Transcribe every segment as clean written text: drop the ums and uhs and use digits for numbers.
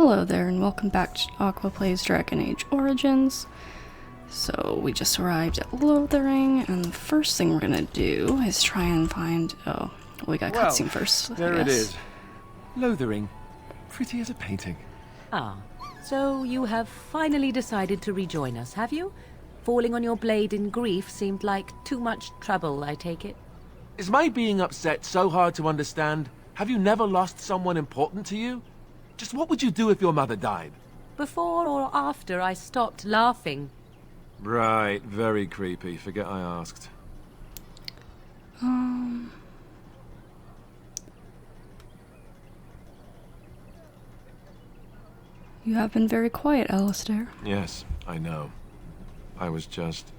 Hello there, and welcome back to Aqua Plays Dragon Age Origins. So, we just arrived at Lothering, and the first thing we're gonna do is try and find... Oh, we got cutscene first. There it is. Lothering. Pretty as a painting. Ah, so you have finally decided to rejoin us, have you? Falling on your blade in grief seemed like too much trouble, I take it. Is my being upset so hard to understand? Have you never lost someone important to you? Just what would you do if your mother died? Before or after I stopped laughing? Right, very creepy. Forget I asked. You have been very quiet, Alistair. Yes, I know. I was just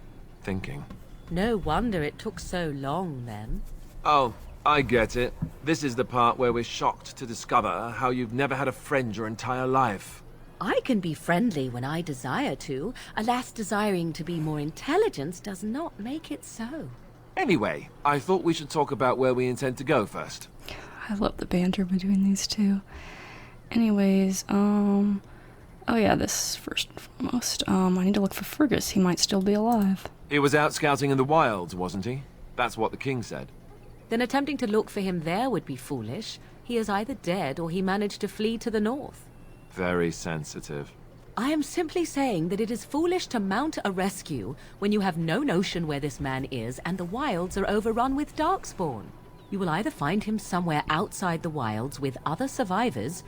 thinking. No wonder it took so long, then. Oh, I get it. This is the part where we're shocked to discover how you've never had a friend your entire life. I can be friendly when I desire to. Alas, desiring to be more intelligent does not make it so. Anyway, I thought we should talk about where we intend to go first. I love the banter between these two. Anyways, oh yeah, this first and foremost. I need to look for Fergus. He might still be alive. He was out scouting in the wilds, wasn't he? That's what the king said. Then attempting to look for him there would be foolish. He is either dead or he managed to flee to the north. Very sensitive. I am simply saying that it is foolish to mount a rescue when you have no notion where this man is and the wilds are overrun with darkspawn. You will either find him somewhere outside the wilds with other survivors,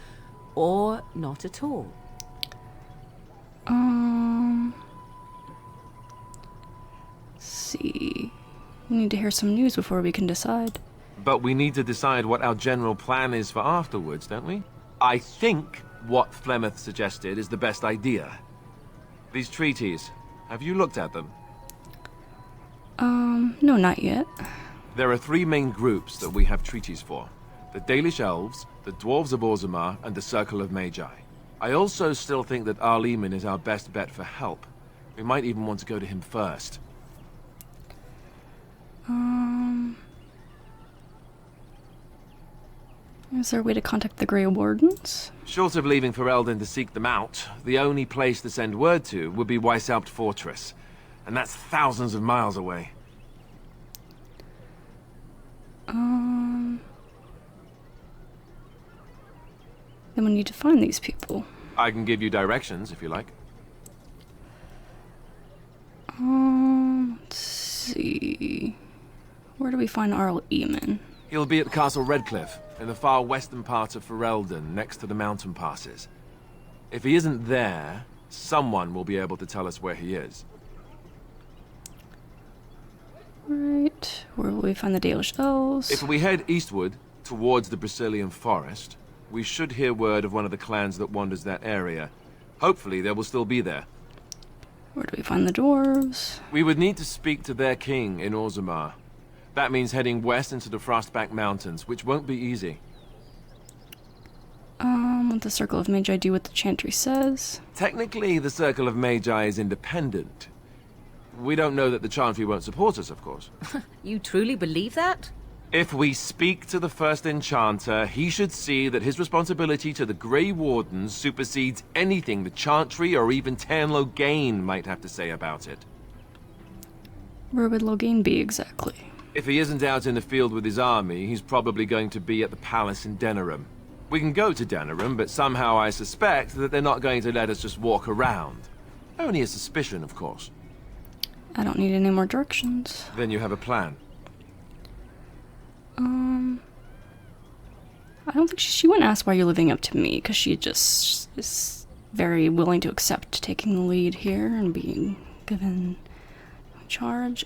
or not at all. Let's see. We need to hear some news before we can decide. But we need to decide what our general plan is for afterwards, don't we? I think what Flemeth suggested is the best idea. These treaties, have you looked at them? No, not yet. There are three main groups that we have treaties for. The Dalish Elves, the Dwarves of Orzammar, and the Circle of Magi. I also still think that Arleman is our best bet for help. We might even want to go to him first. Is there a way to contact the Grey Wardens? Short of leaving Ferelden to seek them out, the only place to send word to would be Weishaupt Fortress. And that's thousands of miles away. Then we need to find these people. I can give you directions if you like. Let's see. Where do we find Arl Eamon? He'll be at Castle Redcliffe, in the far western part of Ferelden, next to the mountain passes. If he isn't there, someone will be able to tell us where he is. Right. Where will we find the Dalish Elves? If we head eastward, towards the Brazilian forest, we should hear word of one of the clans that wanders that area. Hopefully they will still be there. Where do we find the dwarves? We would need to speak to their king in Orzammar. That means heading west into the Frostback Mountains, which won't be easy. What the Circle of Magi do what the Chantry says? Technically, the Circle of Magi is independent. We don't know that the Chantry won't support us, of course. You truly believe that? If we speak to the first Enchanter, he should see that his responsibility to the Grey Wardens supersedes anything the Chantry or even Tan Loghain might have to say about it. Where would Loghain be exactly? If he isn't out in the field with his army, he's probably going to be at the palace in Denerim. We can go to Denerim, but somehow I suspect that they're not going to let us just walk around. Only a suspicion, of course. I don't need any more directions. Then you have a plan. I don't think she wouldn't ask why you're living up to me, because she just is very willing to accept taking the lead here and being given charge.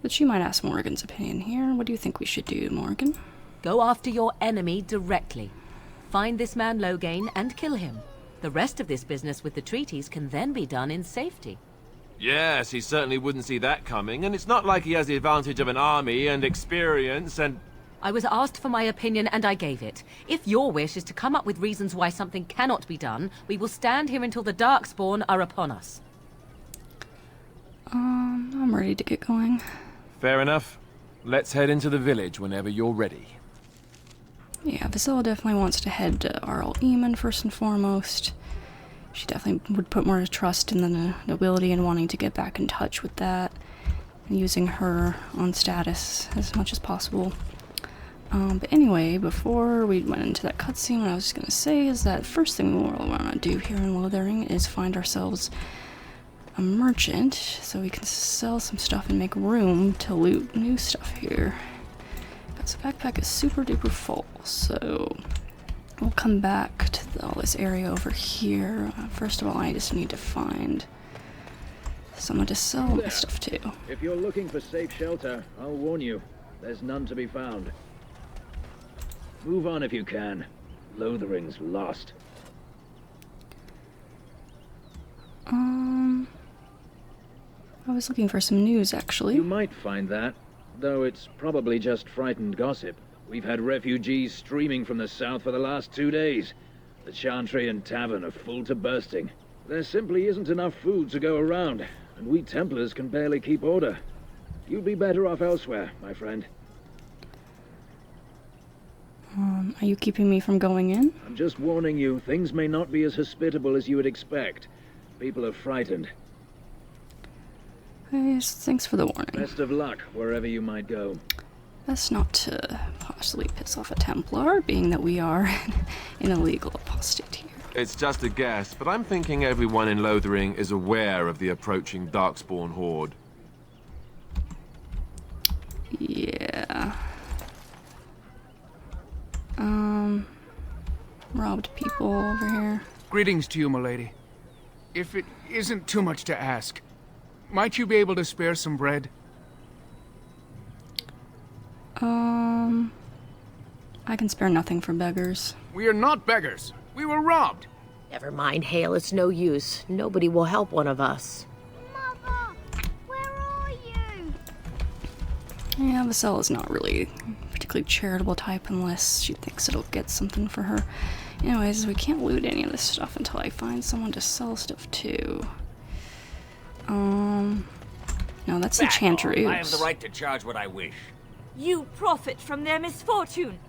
But she might ask Morgan's opinion here. What do you think we should do, Morgan? Go after your enemy directly. Find this man Loghain and kill him. The rest of this business with the treaties can then be done in safety. Yes, he certainly wouldn't see that coming, and it's not like he has the advantage of an army and experience and... I was asked for my opinion and I gave it. If your wish is to come up with reasons why something cannot be done, we will stand here until the Darkspawn are upon us. I'm ready to get going. Fair enough. Let's head into the village whenever you're ready. Yeah, Visella definitely wants to head to Arl Eamon first and foremost. She definitely would put more trust in the nobility and wanting to get back in touch with that, and using her on status as much as possible. But anyway, before we went into that cutscene, what I was just gonna say is that first thing we want to do here in Lothering is find ourselves a merchant so we can sell some stuff and make room to loot new stuff here. Because the backpack is super duper full, so we'll come back to all this area over here. First of all, I just need to find someone to sell my stuff to. If you're looking for safe shelter, I'll warn you, there's none to be found. Move on if you can. Lothering's lost. I was looking for some news, actually. You might find that, though it's probably just frightened gossip. We've had refugees streaming from the south for the last 2 days. The Chantry and Tavern are full to bursting. There simply isn't enough food to go around, and we Templars can barely keep order. You'd be better off elsewhere, my friend. Are you keeping me from going in? I'm just warning you, things may not be as hospitable as you would expect. People are frightened. Yes, thanks for the warning. Best of luck, wherever you might go. Best not to possibly piss off a Templar, being that we are an illegal apostate here. It's just a guess, but I'm thinking everyone in Lothering is aware of the approaching Darkspawn horde. Yeah. Robbed people over here. Greetings to you, milady. If it isn't too much to ask, might you be able to spare some bread? I can spare nothing for beggars. We are not beggars. We were robbed. Never mind, Hale, it's no use. Nobody will help one of us. Mother, where are you? Yeah, Visella's not really a particularly charitable type unless she thinks it'll get something for her. Anyways, we can't loot any of this stuff until I find someone to sell stuff to. No, that's the Chantry. I have the right to charge what I wish. You profit from their misfortune.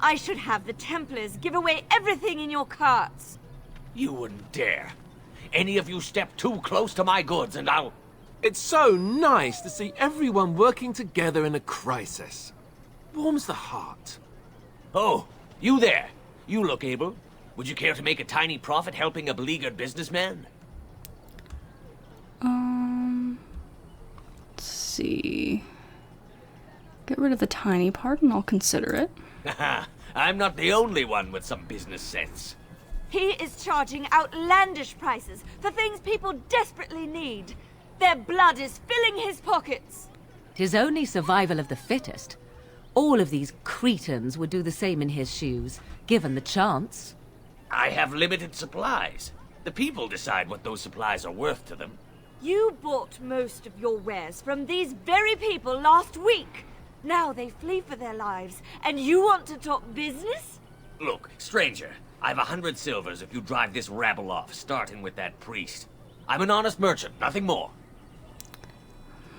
I should have the Templars give away everything in your carts. You wouldn't dare. Any of you step too close to my goods and I'll... It's so nice to see everyone working together in a crisis. Warms the heart. Oh, you there. You look able. Would you care to make a tiny profit helping a beleaguered businessman? Let's see. Get rid of the tiny part and I'll consider it. Haha, I'm not the only one with some business sense. He is charging outlandish prices for things people desperately need. Their blood is filling his pockets. 'Tis only survival of the fittest. All of these cretins would do the same in his shoes, given the chance. I have limited supplies. The people decide what those supplies are worth to them. You bought most of your wares from these very people last week. Now they flee for their lives, and you want to talk business? Look, stranger, I've 100 silvers if you drive this rabble off, starting with that priest. I'm an honest merchant, nothing more.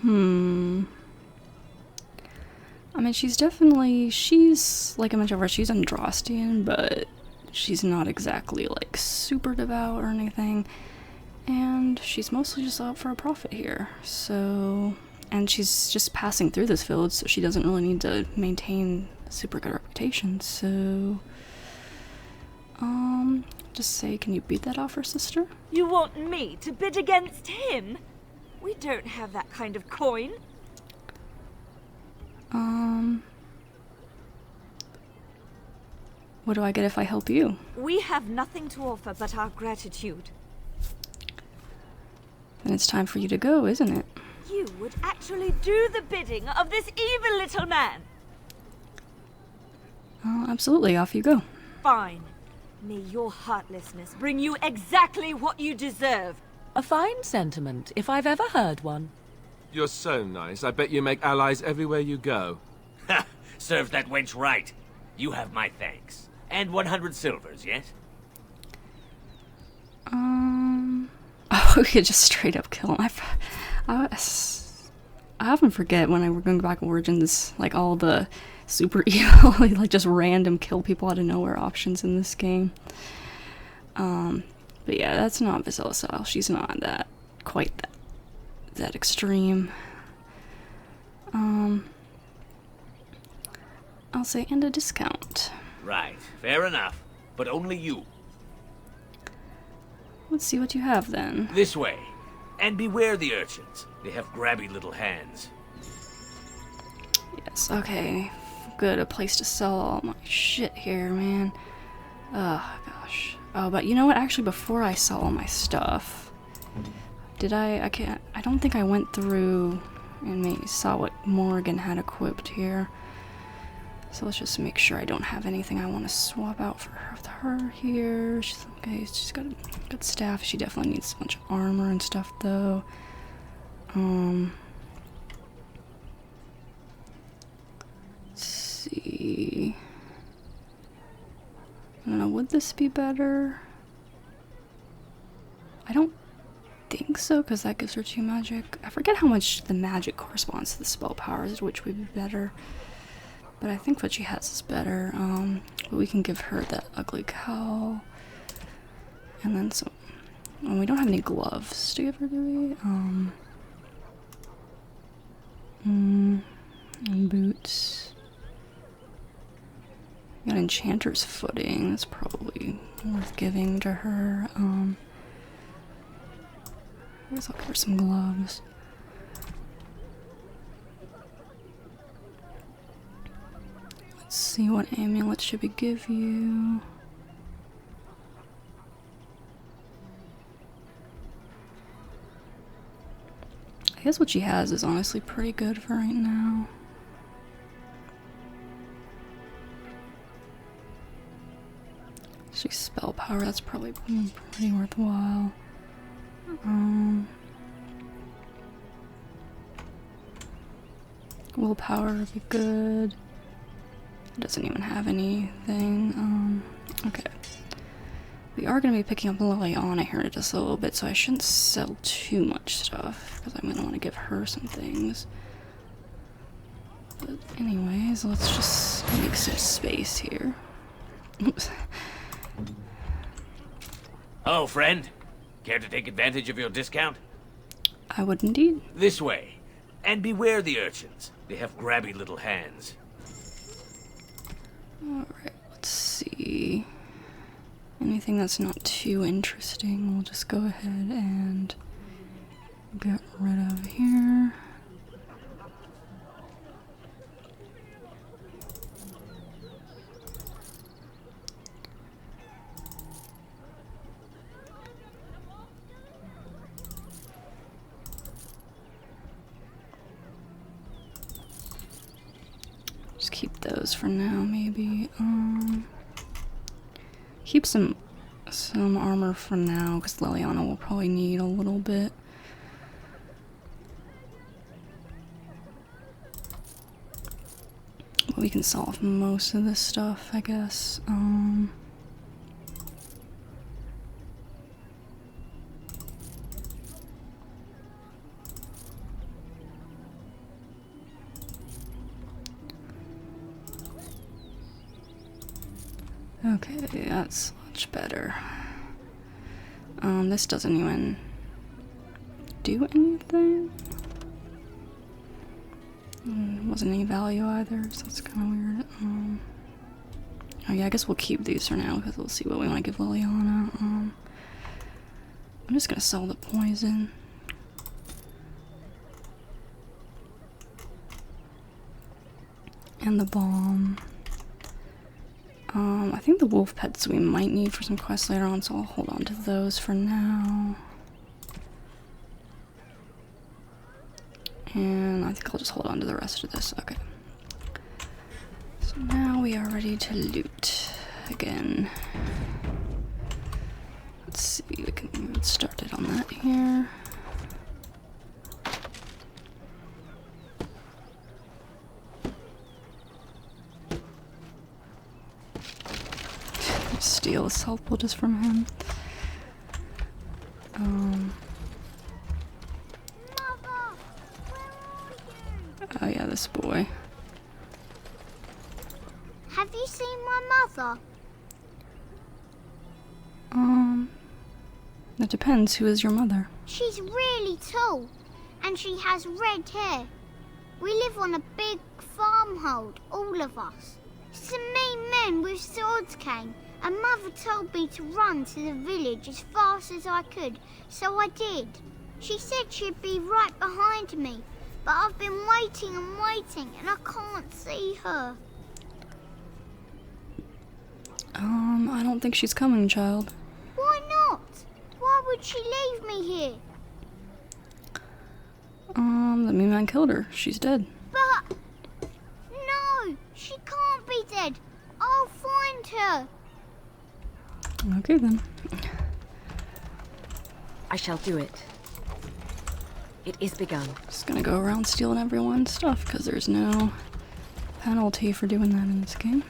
I mean, she's, like I mentioned before, she's Andrastian, but she's not exactly, like, super devout or anything. And she's mostly just out for a profit here, so... And she's just passing through this village, so she doesn't really need to maintain a super good reputation, so... Just say, can you beat that offer, sister? You want me to bid against him? We don't have that kind of coin. What do I get if I help you? We have nothing to offer but our gratitude. Then it's time for you to go, isn't it? You would actually do the bidding of this evil little man. Oh, absolutely, off you go. Fine. May your heartlessness bring you exactly what you deserve. A fine sentiment, if I've ever heard one. You're so nice. I bet you make allies everywhere you go. Ha! Serves that wench right. You have my thanks. And 100 silvers, yes? Oh, we could just straight up kill him. I often forget when I were going back Origins, like all the super evil, like just random kill people out of nowhere options in this game. But yeah, that's not Visella style. She's not quite that extreme. I'll say and a discount. Right, fair enough. But only you. Let's see what you have then. This way. And beware the urchins. They have grabby little hands. Yes, okay. Good, a place to sell all my shit here, man. Oh, gosh. Oh, but you know what? Actually, before I sell all my stuff, I don't think I went through and maybe saw what Morgan had equipped here. So let's just make sure I don't have anything I want to swap out for her here. She's okay. She's got a good staff. She definitely needs a bunch of armor and stuff, though. Let's see. I don't know. Would this be better? I don't think so, because that gives her 2 magic. I forget how much the magic corresponds to the spell powers, which would be better. But I think what she has is better. But we can give her that ugly cowl. And then some... Oh, we don't have any gloves to give her, do we? And boots. Got Enchanter's Footing. That's probably worth giving to her. I guess I'll give her some gloves. Let's see, what amulet should we give you? I guess what she has is honestly pretty good for right now. She's spell power, that's probably pretty worthwhile. Willpower would be good. It doesn't even have anything. Okay. We are going to be picking up Liliana here in just a little bit, so I shouldn't sell too much stuff, because I'm going to want to give her some things. But anyways, let's just make some space here. Oops. Hello, friend. Care to take advantage of your discount? I would indeed. This way. And beware the urchins. They have grabby little hands. Alright, let's see. Anything that's not too interesting, we'll just go ahead and get rid of here. Just keep those for now, maybe. Keep some armor for now, because Liliana will probably need a little bit. But we can solve most of this stuff, I guess. Okay, that's much better. This doesn't even do anything. Wasn't any value either, so that's kind of weird. Oh yeah, I guess we'll keep these for now, because we'll see what we want to give Liliana. I'm just gonna sell the poison. And the bomb. I think the wolf pets we might need for some quests later on, so I'll hold on to those for now. And I think I'll just hold on to the rest of this. Okay. So now we are ready to loot again. Let's see, we can get started on that here. Steal a assault bolt just from him. Oh yeah, this boy. Have you seen my mother? It depends. Who is your mother? She's really tall, and she has red hair. We live on a big farmhold, all of us. Some mean men with swords came, and Mother told me to run to the village as fast as I could, so I did. She said she'd be right behind me, but I've been waiting and waiting, and I can't see her. I don't think she's coming, child. Why not? Why would she leave me here? The mean man killed her. She's dead. But... no, she can't be dead. I'll find her. Okay, then. I shall do it. It is begun. Just gonna go around stealing everyone's stuff, because there's no penalty for doing that in this game.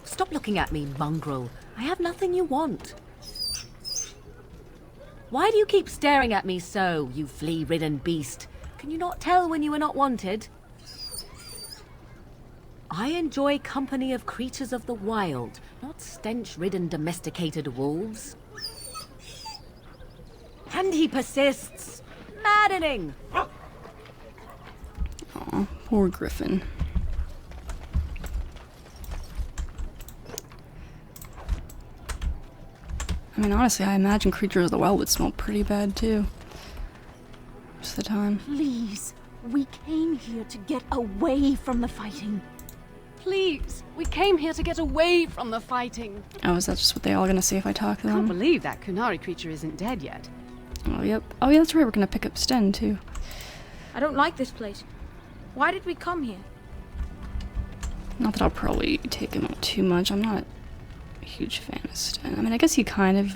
Stop looking at me, mongrel. I have nothing you want. Why do you keep staring at me so, you flea-ridden beast? Can you not tell when you are not wanted? I enjoy company of creatures of the wild, not stench-ridden domesticated wolves. And he persists. Maddening! Aw, poor Griffin. I mean, honestly, I imagine creatures of the wild would smell pretty bad, too. Most of the time. Please, we came here to get away from the fighting. Please, we came here to get away from the fighting. Oh, is that just what they all gonna say if I talk to I can't them? believe that Kunari creature isn't dead yet. Oh, yep. Oh, yeah, that's right, we're gonna pick up Sten, too. I don't like this place. Why did we come here? Not that I'll probably take him up too much. I'm not a huge fan of Sten. I mean, I guess he kind of...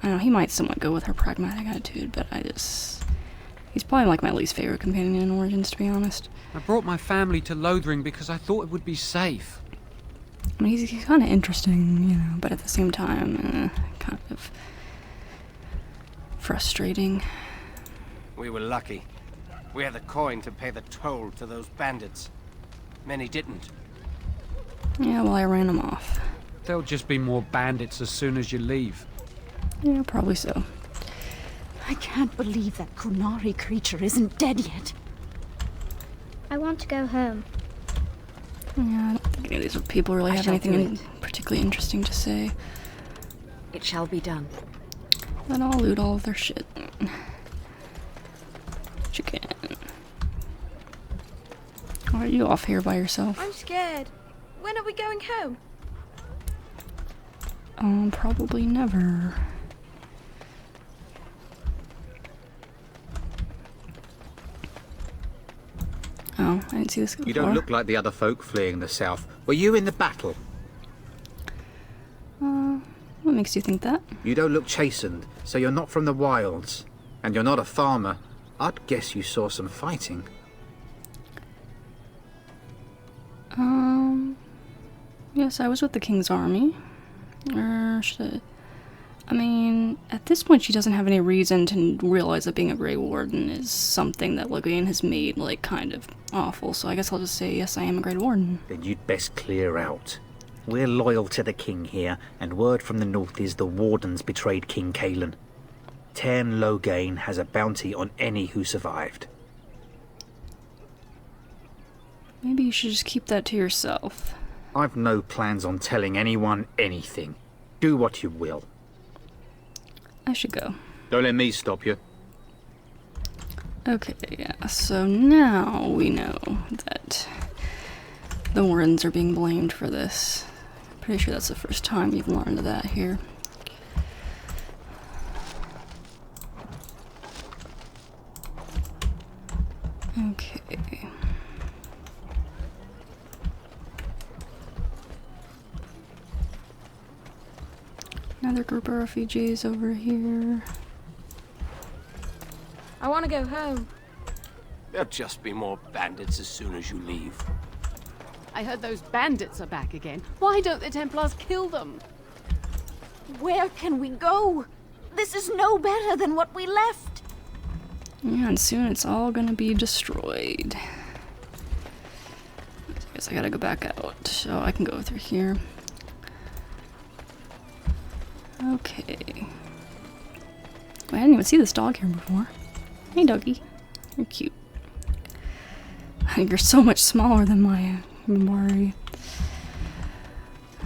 I don't know, he might somewhat go with her pragmatic attitude, but he's probably like my least favorite companion in Origins, to be honest. I brought my family to Lothering because I thought it would be safe. I mean, he's kind of interesting, you know, but at the same time, kind of frustrating. We were lucky. We had the coin to pay the toll to those bandits. Many didn't. Yeah, well, I ran him off. There'll just be more bandits as soon as you leave. Yeah, probably so. I can't believe that Kunari creature isn't dead yet. I want to go home. Yeah, I don't think any of these people really have anything particularly interesting to say. It shall be done. Then I'll loot all of their shit. Chicken. Why are you off here by yourself? I'm scared. When are we going home? Probably never. Oh, I didn't see this before. You don't look like the other folk fleeing the south. Were you in the battle? What makes you think that? You don't look chastened, so you're not from the wilds. And you're not a farmer. I'd guess you saw some fighting. Yes, I was with the king's army. Or should I mean, at this point she doesn't have any reason to realize that being a Grey Warden is something that Logan has made, like, kind of awful, so I guess I'll just say, yes, I am a Grey Warden. Then you'd best clear out. We're loyal to the king here, and word from the north is the Wardens betrayed King Kalen. Tern Logain has a bounty on any who survived. Maybe you should just keep that to yourself. I've no plans on telling anyone anything. Do what you will. I should go. Don't let me stop you. Okay, yeah, so now we know that the Wardens are being blamed for this. Pretty sure that's the first time you've learned of that here. Okay. Another group of refugees over here. I want to go home. There'll just be more bandits as soon as you leave. I heard those bandits are back again. Why don't the Templars kill them? Where can we go? This is no better than what we left. Yeah, and soon it's all gonna be destroyed. I guess I gotta go back out, so I can go through here. Okay. Wait, I didn't even see this dog here before. Hey, doggy. You're cute. You're so much smaller than my Mari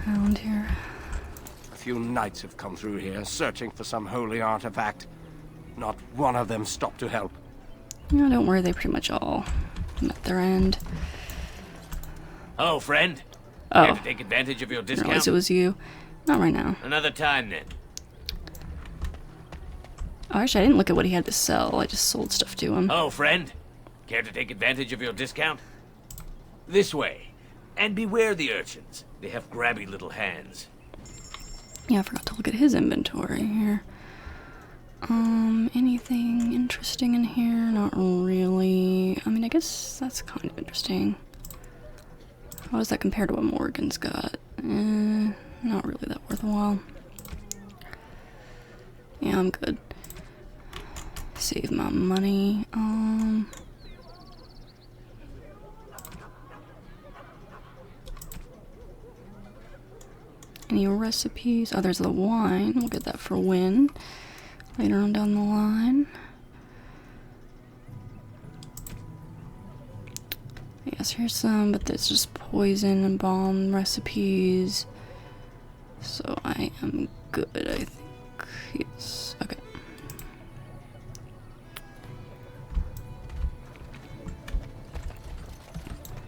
hound here. A few knights have come through here, searching for some holy artifact. Not one of them stopped to help. No, don't worry, they pretty much all met their end. Hello, friend. Oh. Care to take advantage of your I didn't discount? realize it was you. Not right now. Another time, then. Oh, actually, I didn't look at what he had to sell. I just sold stuff to him. Hello, friend. Care to take advantage of your discount? This way. And beware the urchins. They have grabby little hands. Yeah, I forgot to look at his inventory here. Anything interesting in here? Not really. I mean, I guess that's kind of interesting. How does that compare to what Morgan's got? Not really that worthwhile. Yeah, I'm good. Save my money. Any recipes? Oh, there's the wine. We'll get that for Win later on down the line. Yes, here's some, but there's just poison and bomb recipes. So I am good, I think. Yes. Okay.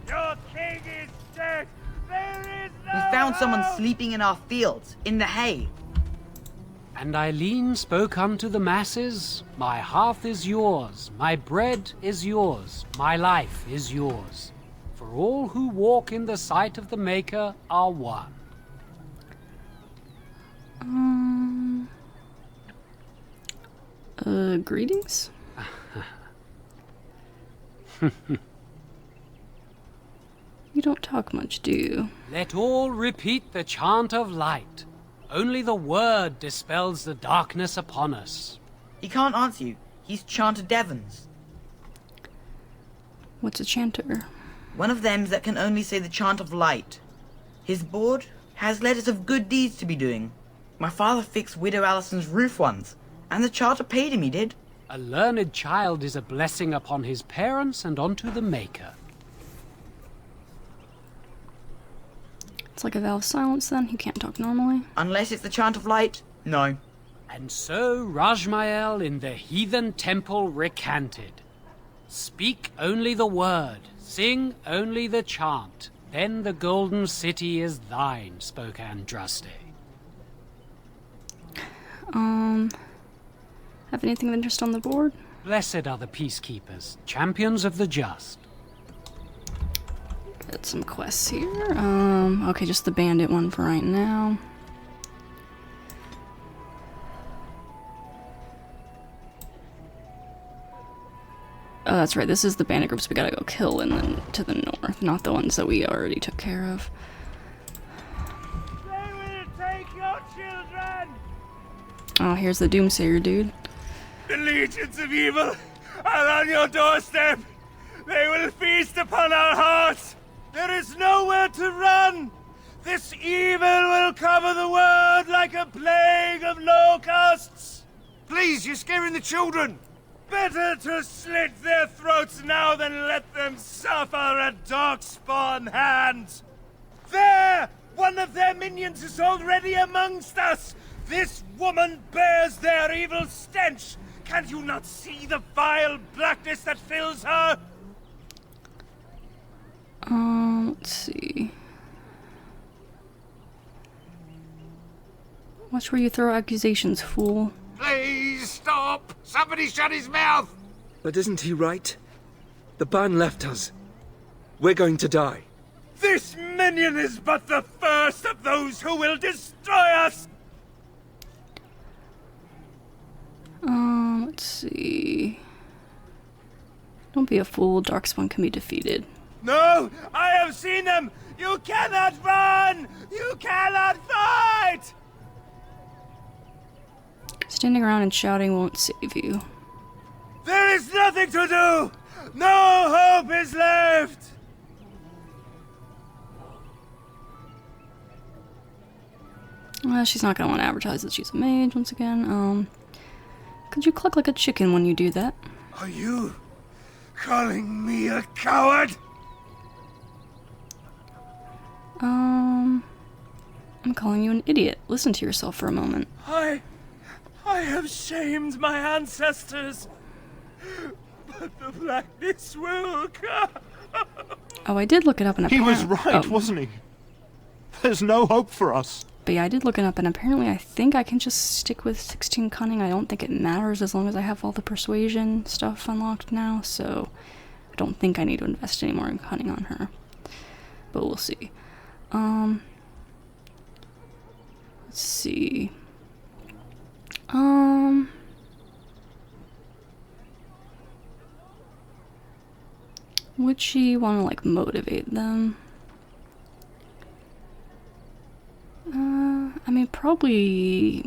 Your king is dead! There is no We found someone hope! sleeping in our fields, in the hay. And Eileen spoke unto the masses, my hearth is yours, my bread is yours, my life is yours. For all who walk in the sight of the Maker are one. Greetings? You don't talk much, do you? Let all repeat the chant of light. Only the word dispels the darkness upon us. He can't answer you. He's Chanter Devons. What's a chanter? One of them that can only say the chant of light. His board has letters of good deeds to be doing. My father fixed Widow Allison's roof once, and the charter paid him, he did. A learned child is a blessing upon his parents and onto the Maker. It's like a vow of silence then? He can't talk normally? Unless it's the chant of light, no. And so Rajmael in the heathen temple recanted. Speak only the word, sing only the chant, then the golden city is thine, spoke Andraste. Have anything of interest on the board? Blessed are the peacekeepers, champions of the just. Got some quests here. Okay, just the bandit one for right now. Oh, that's right. This is the bandit groups we gotta go kill in to the north, not the ones that we already took care of. They will take your children! Oh, here's the Doomsayer dude. The legions of evil are on your doorstep! They will feast upon our hearts! There is nowhere to run! This evil will cover the world like a plague of locusts! Please, you're scaring the children! Better to slit their throats now than let them suffer at Darkspawn hands! There! One of their minions is already amongst us! This woman bears their evil stench! Can you not see the vile blackness that fills her? Let's see. Watch where you throw accusations, fool. Please stop! Somebody shut his mouth! But isn't he right? The ban left us. We're going to die. This minion is but the first of those who will destroy us! Let's see. Don't be a fool. Darkspawn can be defeated. No! I have seen them! You cannot run! You cannot fight! Standing around and shouting won't save you. There is nothing to do! No hope is left! Well, she's not gonna want to advertise that she's a mage once again. Could you cluck like a chicken when you do that? Are you calling me a coward? I'm calling you an idiot. Listen to yourself for a moment. I have shamed my ancestors, but the blackness will come. Oh, I did look it up and He was right, wasn't he? There's no hope for us. But yeah, I did look it up, and apparently I think I can just stick with 16 cunning. I don't think it matters as long as I have all the persuasion stuff unlocked now, so I don't think I need to invest any more in cunning on her. But we'll see. Let's see. Would she want to, like, motivate them? I mean, probably...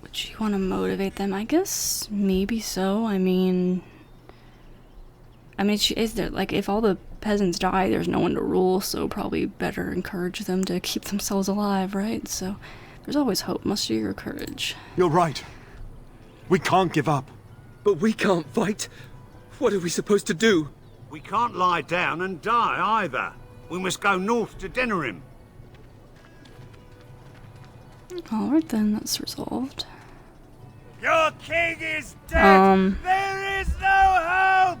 Would she want to motivate them? I guess maybe so. I mean, she is there. Like, if all the peasants die, there's no one to rule, so probably better encourage them to keep themselves alive, right? So there's always hope. Muster your courage. You're right. We can't give up. But we can't fight. What are we supposed to do? We can't lie down and die either. We must go north to Denerim. Alright then, that's resolved. Your king is dead! There is no hope!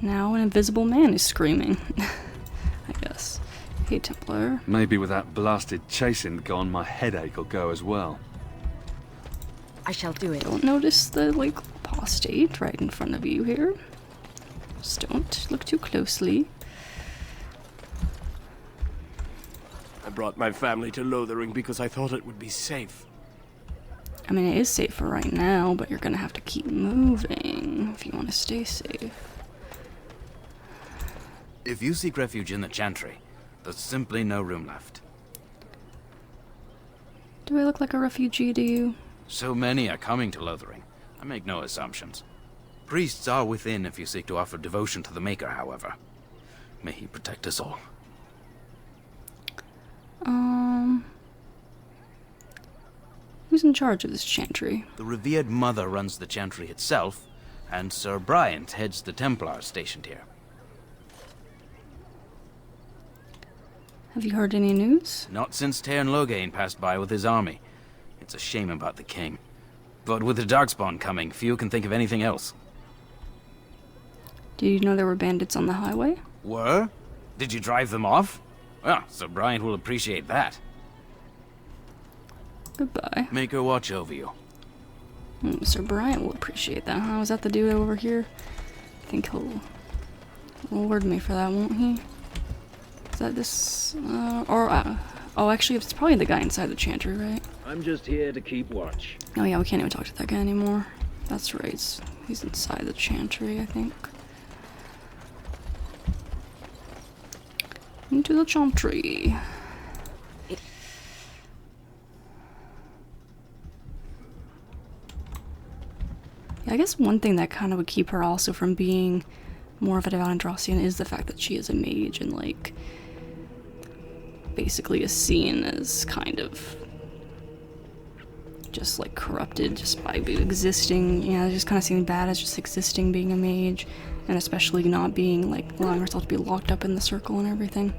Now an invisible man is screaming. I guess. Hey, Templar. Maybe with that blasted chasing gone, my headache will go as well. I shall do it. Don't notice the, like, apostate right in front of you here. Just don't look too closely. I brought my family to Lothering because I thought it would be safe. I mean, it is safe for right now, but you're gonna have to keep moving if you want to stay safe. If you seek refuge in the Chantry, there's simply no room left. Do I look like a refugee to you? So many are coming to Lothering. I make no assumptions. Priests are within if you seek to offer devotion to the Maker, however. May he protect us all. Who's in charge of this chantry? The revered mother runs the Chantry itself, and Sir Bryant heads the Templars stationed here. Have you heard any news? Not since Tairn Loghain passed by with his army. It's a shame about the king. But with the Darkspawn coming, few can think of anything else. Did you know there were bandits on the highway? Were? Did you drive them off? Well, Sir Bryant will appreciate that. Goodbye. Make her watch over you. Sir Bryant will appreciate that, huh? Was that the dude over here? I think he'll reward me for that, won't he? Is that this? Oh, actually, it's probably the guy inside the chantry, right? I'm just here to keep watch. Oh yeah, we can't even talk to that guy anymore. That's right. He's inside the chantry, I think. Into the chantry. Yeah, I guess one thing that kind of would keep her also from being more of a devout Andrasian is the fact that she is a mage and, like, basically is seen as kind of just, like, corrupted just by existing. Yeah, just kind of seen bad as just existing, being a mage, and especially not being, like, allowing herself to be locked up in the circle and everything.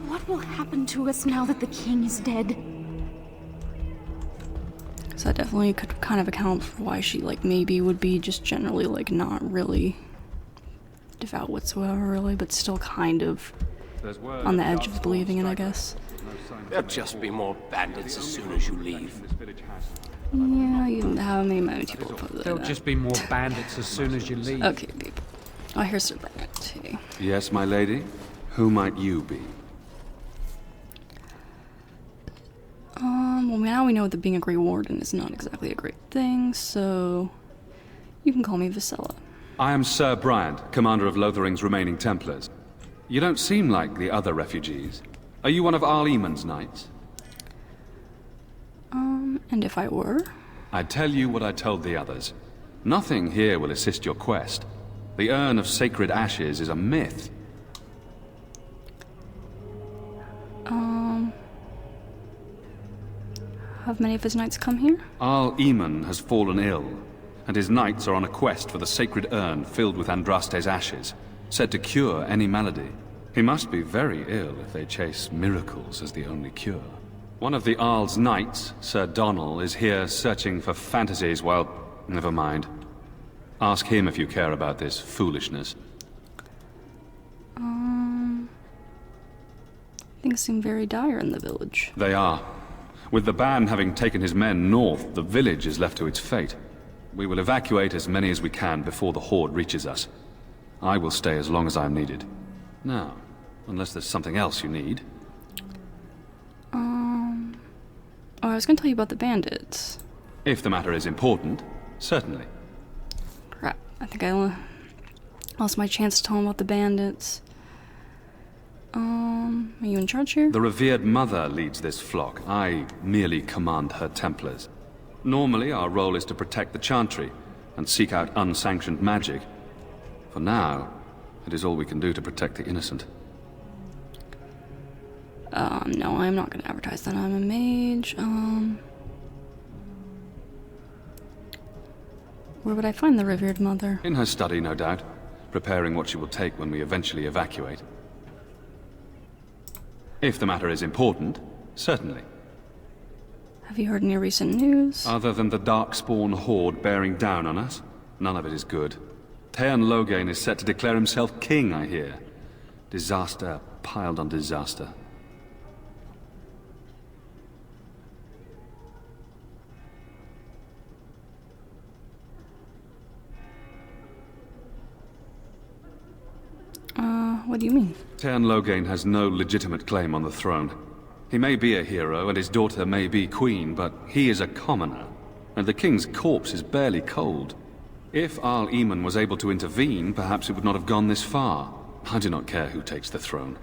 What will happen to us now that the king is dead? So that definitely could kind of account for why she, like, maybe would be just generally, like, not really devout whatsoever, really, but still kind of on the edge of believing it, I guess. There'll just be more bandits as soon as you leave. Yeah, you how many people put that? There'll just be more bandits as soon as you leave. Okay, people. Oh, here's Sir Bryant. Hey. Yes, my lady? Who might you be? we know that being a Grey Warden is not exactly a great thing, so you can call me Visella. I am Sir Bryant, commander of Lothering's remaining Templars. You don't seem like the other refugees. Are you one of Arl Eamon's knights? And if I were? I'd tell you what I told the others. Nothing here will assist your quest. The Urn of Sacred Ashes is a myth. Have many of his knights come here? Arl Eamon has fallen ill, and his knights are on a quest for the sacred urn filled with Andraste's ashes, said to cure any malady. He must be very ill if they chase miracles as the only cure. One of the Arl's knights, Sir Donal, is here searching for fantasies while... Never mind. Ask him if you care about this foolishness. Things seem very dire in the village. They are. With the ban having taken his men north, the village is left to its fate. We will evacuate as many as we can before the horde reaches us. I will stay as long as I am needed. Now, unless there's something else you need. Oh, I was gonna tell you about the bandits. If the matter is important, certainly. Crap, I think I lost my chance to tell him about the bandits. Are you in charge here? The revered mother leads this flock. I merely command her Templars. Normally, our role is to protect the Chantry and seek out unsanctioned magic. For now, it is all we can do to protect the innocent. No, I'm not gonna advertise that I'm a mage. Where would I find the revered mother? In her study, no doubt, preparing what she will take when we eventually evacuate. If the matter is important, certainly. Have you heard any recent news? Other than the Darkspawn horde bearing down on us, none of it is good. Taern Loghain is set to declare himself king, I hear. Disaster piled on disaster. What do you mean? Taern Loghain has no legitimate claim on the throne. He may be a hero, and his daughter may be queen, but he is a commoner, and the king's corpse is barely cold. If Arl Eamon was able to intervene, perhaps it would not have gone this far. I do not care who takes the throne.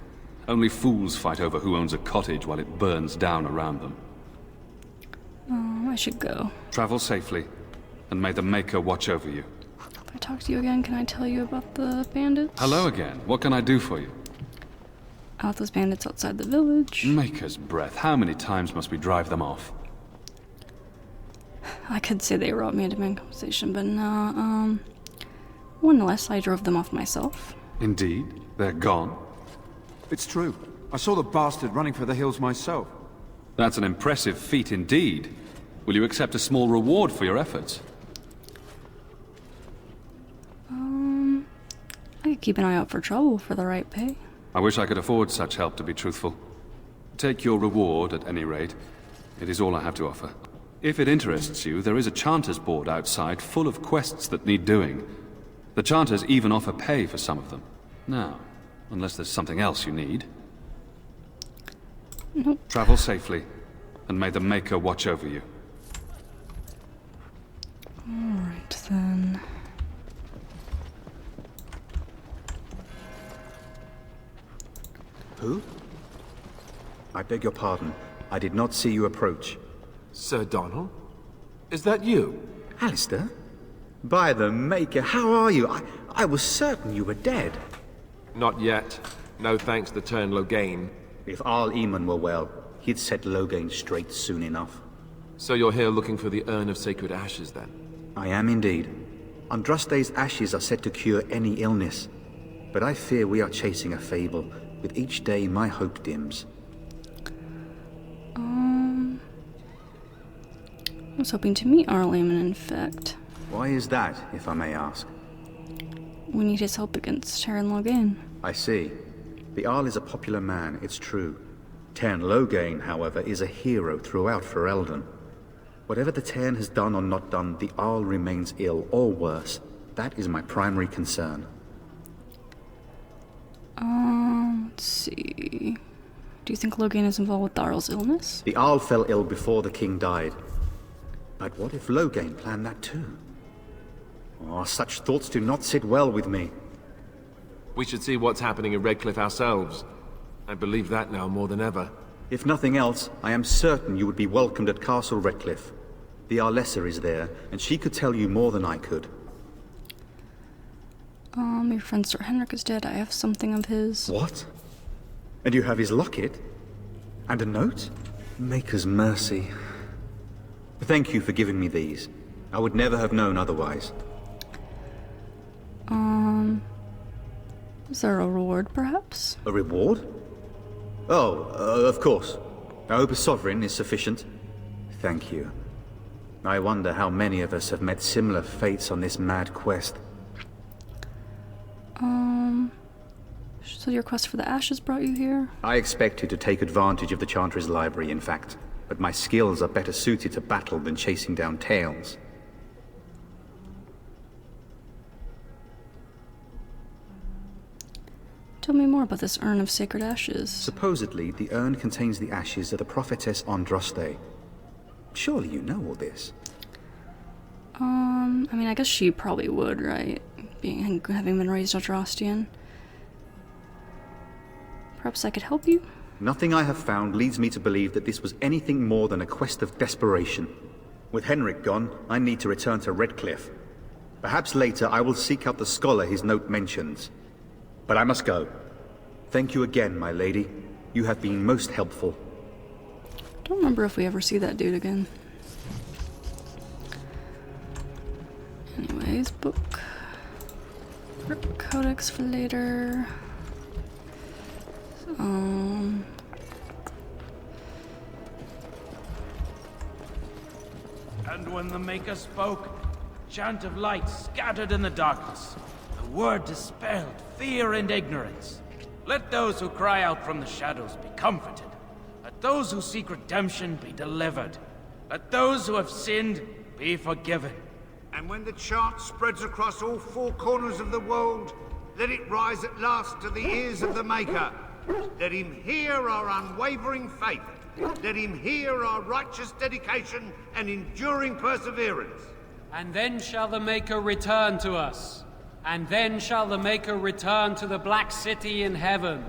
Only fools fight over who owns a cottage while it burns down around them. Oh, I should go. Travel safely, and may the Maker watch over you. If I talk to you again, can I tell you about the bandits? Hello again. What can I do for you? Out those bandits outside the village. Maker's breath. How many times must we drive them off? I could say they robbed me into my conversation, but no, one less, I drove them off myself. Indeed? They're gone? It's true. I saw the bastard running for the hills myself. That's an impressive feat indeed. Will you accept a small reward for your efforts? I could keep an eye out for trouble for the right pay. I wish I could afford such help, to be truthful. Take your reward, at any rate. It is all I have to offer. If it interests you, there is a Chanters board outside full of quests that need doing. The Chanters even offer pay for some of them. Now, unless there's something else you need. Nope. Travel safely, and may the Maker watch over you. Alright then. Who? I beg your pardon. I did not see you approach. Sir Donal? Is that you? Alistair? By the Maker, how are you? I was certain you were dead. Not yet. No thanks to Taern Loghain. If Arl Eamon were well, he'd set Loghain straight soon enough. So you're here looking for the Urn of Sacred Ashes, then? I am indeed. Andraste's ashes are said to cure any illness. But I fear we are chasing a fable. With each day, my hope dims. I was hoping to meet Arl Eamon, in fact. Why is that, if I may ask? We need his help against Taern Loghain. I see. The Arl is a popular man, it's true. Taern Loghain, however, is a hero throughout Ferelden. Whatever the Taern has done or not done, the Arl remains ill, or worse. That is my primary concern. Let's see... Do you think Logan is involved with Darl's illness? The Arl fell ill before the king died. But what if Logain planned that too? Oh, such thoughts do not sit well with me. We should see what's happening in Redcliffe ourselves. I believe that now more than ever. If nothing else, I am certain you would be welcomed at Castle Redcliffe. The Arlessa is there, and she could tell you more than I could. Your friend Sir Henrik is dead. I have something of his. What? And you have his locket? And a note? Maker's mercy. Thank you for giving me these. I would never have known otherwise. Is there a reward, perhaps? A reward? Oh, of course. I hope a sovereign is sufficient. Thank you. I wonder how many of us have met similar fates on this mad quest. So your quest for the ashes brought you here? I expected to take advantage of the Chantry's library, in fact. But my skills are better suited to battle than chasing down tales. Tell me more about this urn of sacred ashes. Supposedly, the urn contains the ashes of the prophetess Andraste. Surely you know all this. I mean, I guess she probably would, right? Having been raised Andrastian. Perhaps I could help you? Nothing I have found leads me to believe that this was anything more than a quest of desperation. With Henrik gone, I need to return to Redcliffe. Perhaps later I will seek out the scholar his note mentions. But I must go. Thank you again, my lady. You have been most helpful. I don't remember if we ever see that dude again. Anyways, book. Codex for later. And when the Maker spoke, a chant of light scattered in the darkness. The word dispelled fear and ignorance. Let those who cry out from the shadows be comforted. Let those who seek redemption be delivered. Let those who have sinned be forgiven. And when the chant spreads across all four corners of the world, let it rise at last to the ears of the Maker. Let him hear our unwavering faith. Let him hear our righteous dedication and enduring perseverance. And then shall the Maker return to us. And then shall the Maker return to the Black City in heaven.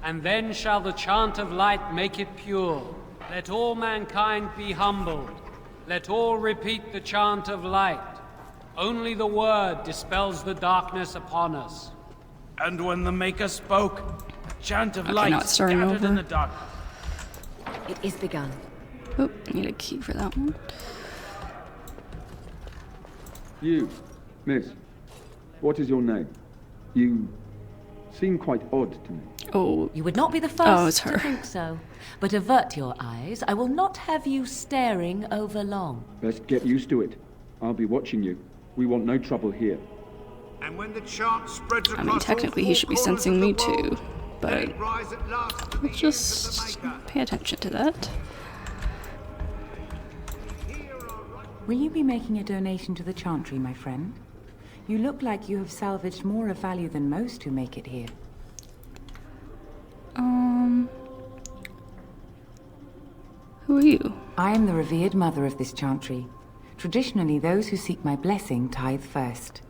And then shall the chant of light make it pure. Let all mankind be humbled. Let all repeat the chant of light. Only the word dispels the darkness upon us. And when the Maker spoke, a chant of light scattered in the darkness. It is begun. Oh, need a key for that one. You, miss. What is your name? You seem quite odd to me. Oh. You would not be the first to think so. But avert your eyes. I will not have you staring over long. Best get used to it. I'll be watching you. We want no trouble here. And when the chant spreads across, I mean, technically he should be sensing me too, but let's just pay attention to that. Will you be making a donation to the Chantry, my friend? You look like you have salvaged more of value than most who make it here. Who are you? I am the revered mother of this Chantry. Traditionally, those who seek my blessing tithe first.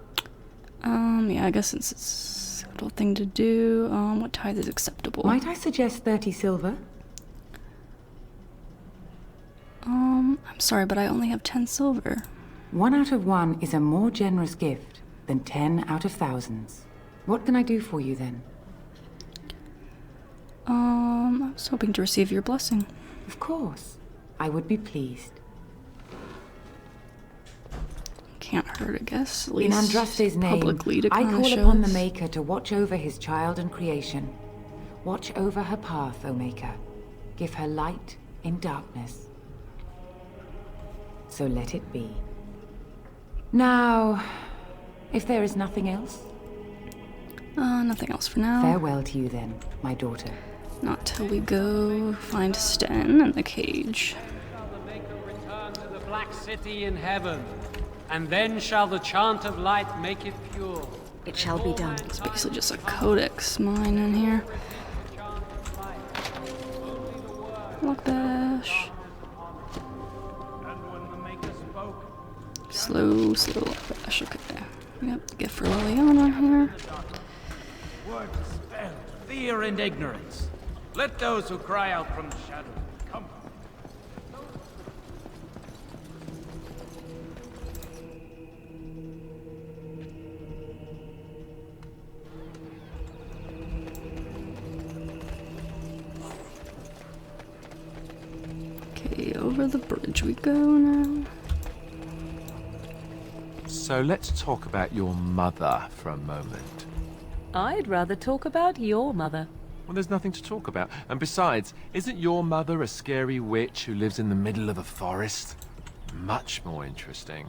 Yeah, I guess since it's a little thing to do, what tithe is acceptable? Might I suggest 30 silver? I'm sorry, but I only have 10 silver. 1 out of 1 is a more generous gift than 10 out of thousands. What can I do for you then? I was hoping to receive your blessing. Of course. I would be pleased. Can't hurt, I guess. At In least Andraste's name, publicly to I kinda call show upon the us. Maker to watch over his child and creation. Watch over her path, O Maker. Give her light in darkness. So let it be. Now, if there is nothing else... Nothing else for now. Farewell to you then, my daughter. Not till we go find Sten in the cage. The Black City in heaven, and then shall the chant of light make it pure. It shall be done. It's basically just a codex mine in here. Lock bash. Slow lock bash. Okay. Yep, get for Liliana here. Word dispelled fear and ignorance. Let those who cry out from the shadows come. Okay, over the bridge we go now. So let's talk about your mother for a moment. I'd rather talk about your mother. Well, there's nothing to talk about. And besides, isn't your mother a scary witch who lives in the middle of a forest? Much more interesting.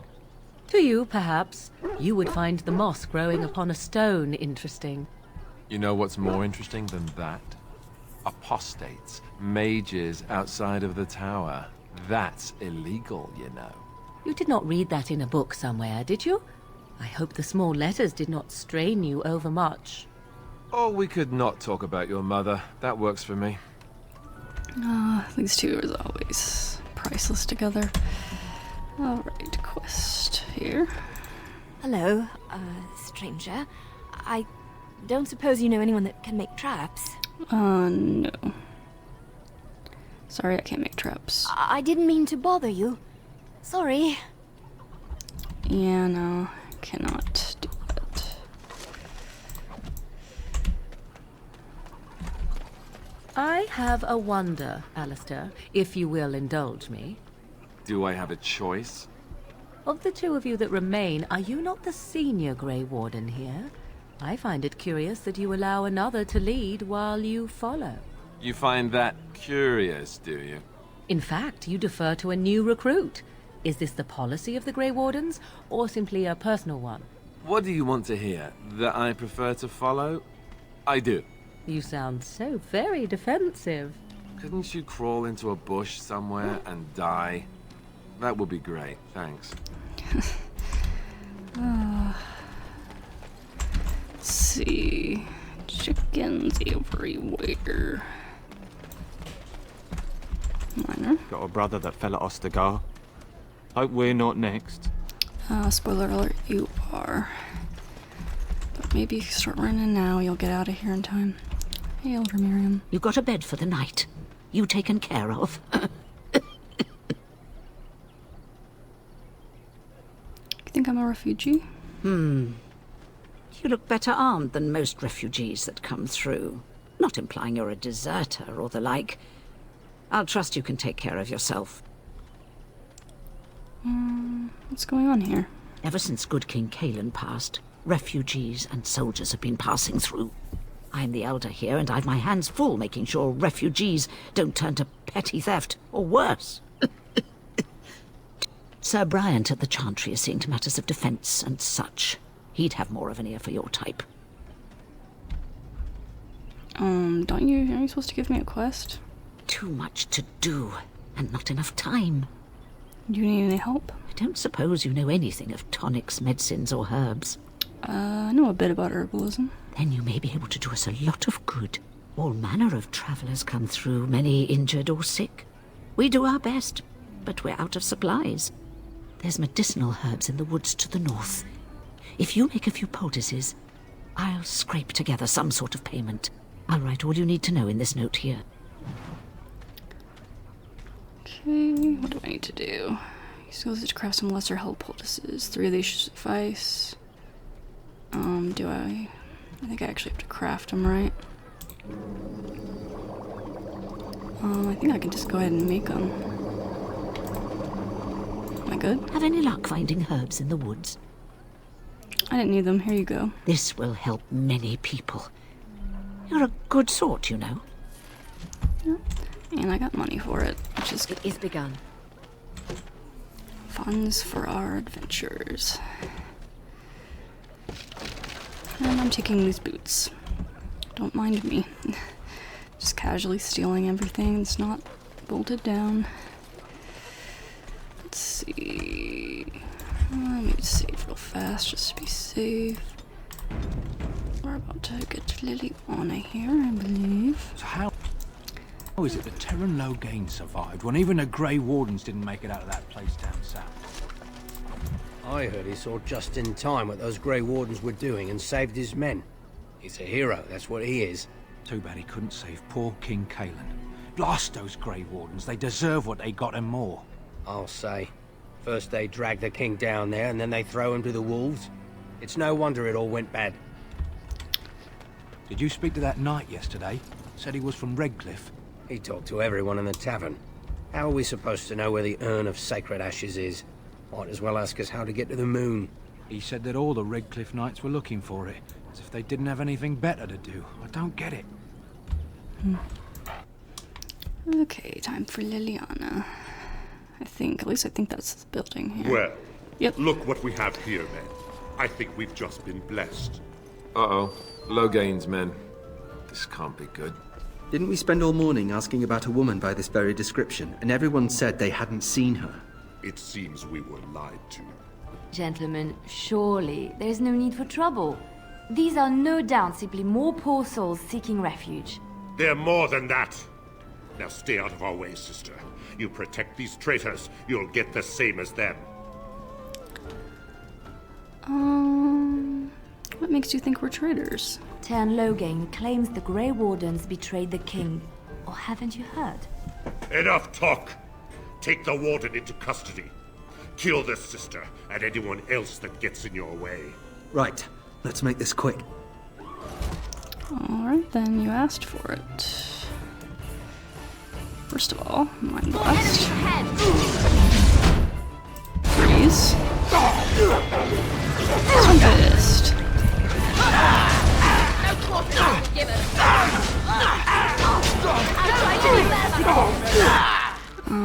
To you, perhaps, you would find the moss growing upon a stone interesting. You know what's more interesting than that? Apostates, mages outside of the tower. That's illegal, you know. You did not read that in a book somewhere, did you? I hope the small letters did not strain you overmuch. Or we could not talk about your mother. That works for me. These two are always priceless together. Alright, quest here. Hello, stranger. I don't suppose you know anyone that can make traps? No. Sorry, I can't make traps. I didn't mean to bother you. Sorry. Yeah, no, cannot do that. I have a wonder, Alistair, if you will indulge me. Do I have a choice? Of the two of you that remain, are you not the senior Grey Warden here? I find it curious that you allow another to lead while you follow. You find that curious, do you? In fact, you defer to a new recruit. Is this the policy of the Grey Wardens, or simply a personal one? What do you want to hear? That I prefer to follow? I do. You sound so very defensive. Couldn't you crawl into a bush somewhere and die? That would be great, thanks. Let's see. Chickens everywhere. Minor. Got a brother that fell at Ostagar. Hope we're not next. Spoiler alert, you are. But maybe if you start running now, you'll get out of here in time. Hey, Elder Miriam. You got a bed for the night. You taken care of. You think I'm a refugee? You look better armed than most refugees that come through. Not implying you're a deserter or the like. I'll trust you can take care of yourself. What's going on here? Ever since good King Kalen passed, refugees and soldiers have been passing through. I'm the elder here, and I've my hands full making sure refugees don't turn to petty theft, or worse. Sir Bryant at the Chantry is seeing to matters of defence and such. He'd have more of an ear for your type. Aren't you supposed to give me a quest? Too much to do, and not enough time. Do you need any help? I don't suppose you know anything of tonics, medicines, or herbs. I know a bit about herbalism. Then you may be able to do us a lot of good. All manner of travellers come through, many injured or sick. We do our best, but we're out of supplies. There's medicinal herbs in the woods to the north. If you make a few poultices, I'll scrape together some sort of payment. I'll write all you need to know in this note here. Okay, what do I need to do? Use those to craft some lesser help poultices. 3 of these should suffice. Do I think I actually have to craft them, right? I think I can just go ahead and make them. Am I good? Have any luck finding herbs in the woods? I didn't need them. Here you go. This will help many people. You're a good sort, you know. Yep. And I got money for it, which is... It is begun. Funds for our adventures. And I'm taking these boots. Don't mind me. Just casually stealing everything that's not bolted down. Let's see... Let me just save real fast, just to be safe. We're about to get Liliana here, I believe. So how How is it that Terran Logain survived when even the Grey Wardens didn't make it out of that place down south? I heard he saw just in time what those Grey Wardens were doing and saved his men. He's a hero, that's what he is. Too bad he couldn't save poor King Kaelin. Blast those Grey Wardens, they deserve what they got and more. I'll say. First they drag the king down there, and then they throw him to the wolves. It's no wonder it all went bad. Did you speak to that knight yesterday? Said he was from Redcliffe. He talked to everyone in the tavern. How are we supposed to know where the urn of sacred ashes is? Might as well ask us how to get to the moon. He said that all the Redcliffe knights were looking for it, as if they didn't have anything better to do. I don't get it. Okay, time for Liliana. At least I think that's the building here. Well, yep. Look what we have here, men. I think we've just been blessed. Uh-oh. Logain's men. This can't be good. Didn't we spend all morning asking about a woman by this very description, and everyone said they hadn't seen her? It seems we were lied to. Gentlemen, surely there's no need for trouble. These are no doubt simply more poor souls seeking refuge. They're more than that. Now stay out of our way, sister. You protect these traitors, you'll get the same as them. What makes you think we're traitors? Tern Logain claims the Grey Wardens betrayed the king. Or haven't you heard? Enough talk! Take the warden into custody. Kill this sister and anyone else that gets in your way. Right. Let's make this quick. Alright, then you asked for it. First of all, Mind Blast. Freeze. Tempest.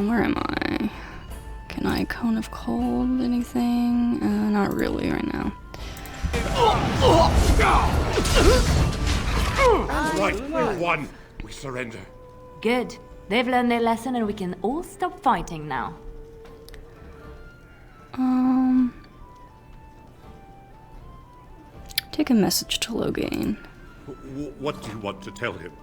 Where am I? Can I Cone of Cold anything? Not really right now. Right, we're won. We surrender. Good. They've learned their lesson and we can all stop fighting now. Take a message to Logain. What do you want to tell him?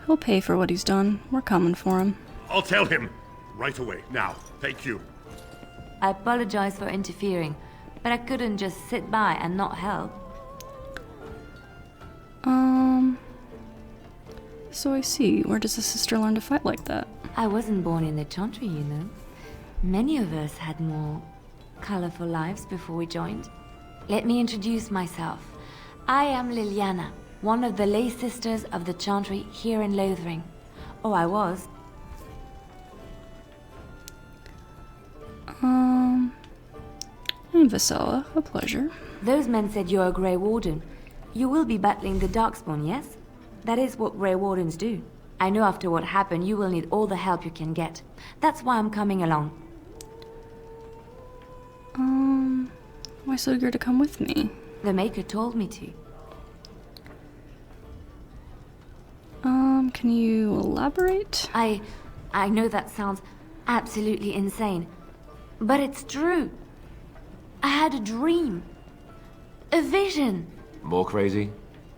He'll pay for what he's done. We're coming for him. I'll tell him. Right away, now. Thank you. I apologize for interfering, but I couldn't just sit by and not help. So I see. Where does a sister learn to fight like that? I wasn't born in the Chantry, you know. Many of us had more colorful lives before we joined. Let me introduce myself. I am Liliana, one of the lay sisters of the Chantry here in Lothering. Oh, I was. I'm Visella. A pleasure. Those men said you're a Grey Warden. You will be battling the Darkspawn, yes? That is what Grey Wardens do. I know after what happened, you will need all the help you can get. That's why I'm coming along. Why so eager to come with me? The Maker told me to. Can you elaborate? I know that sounds absolutely insane, but it's true. I had a dream. A vision. More crazy?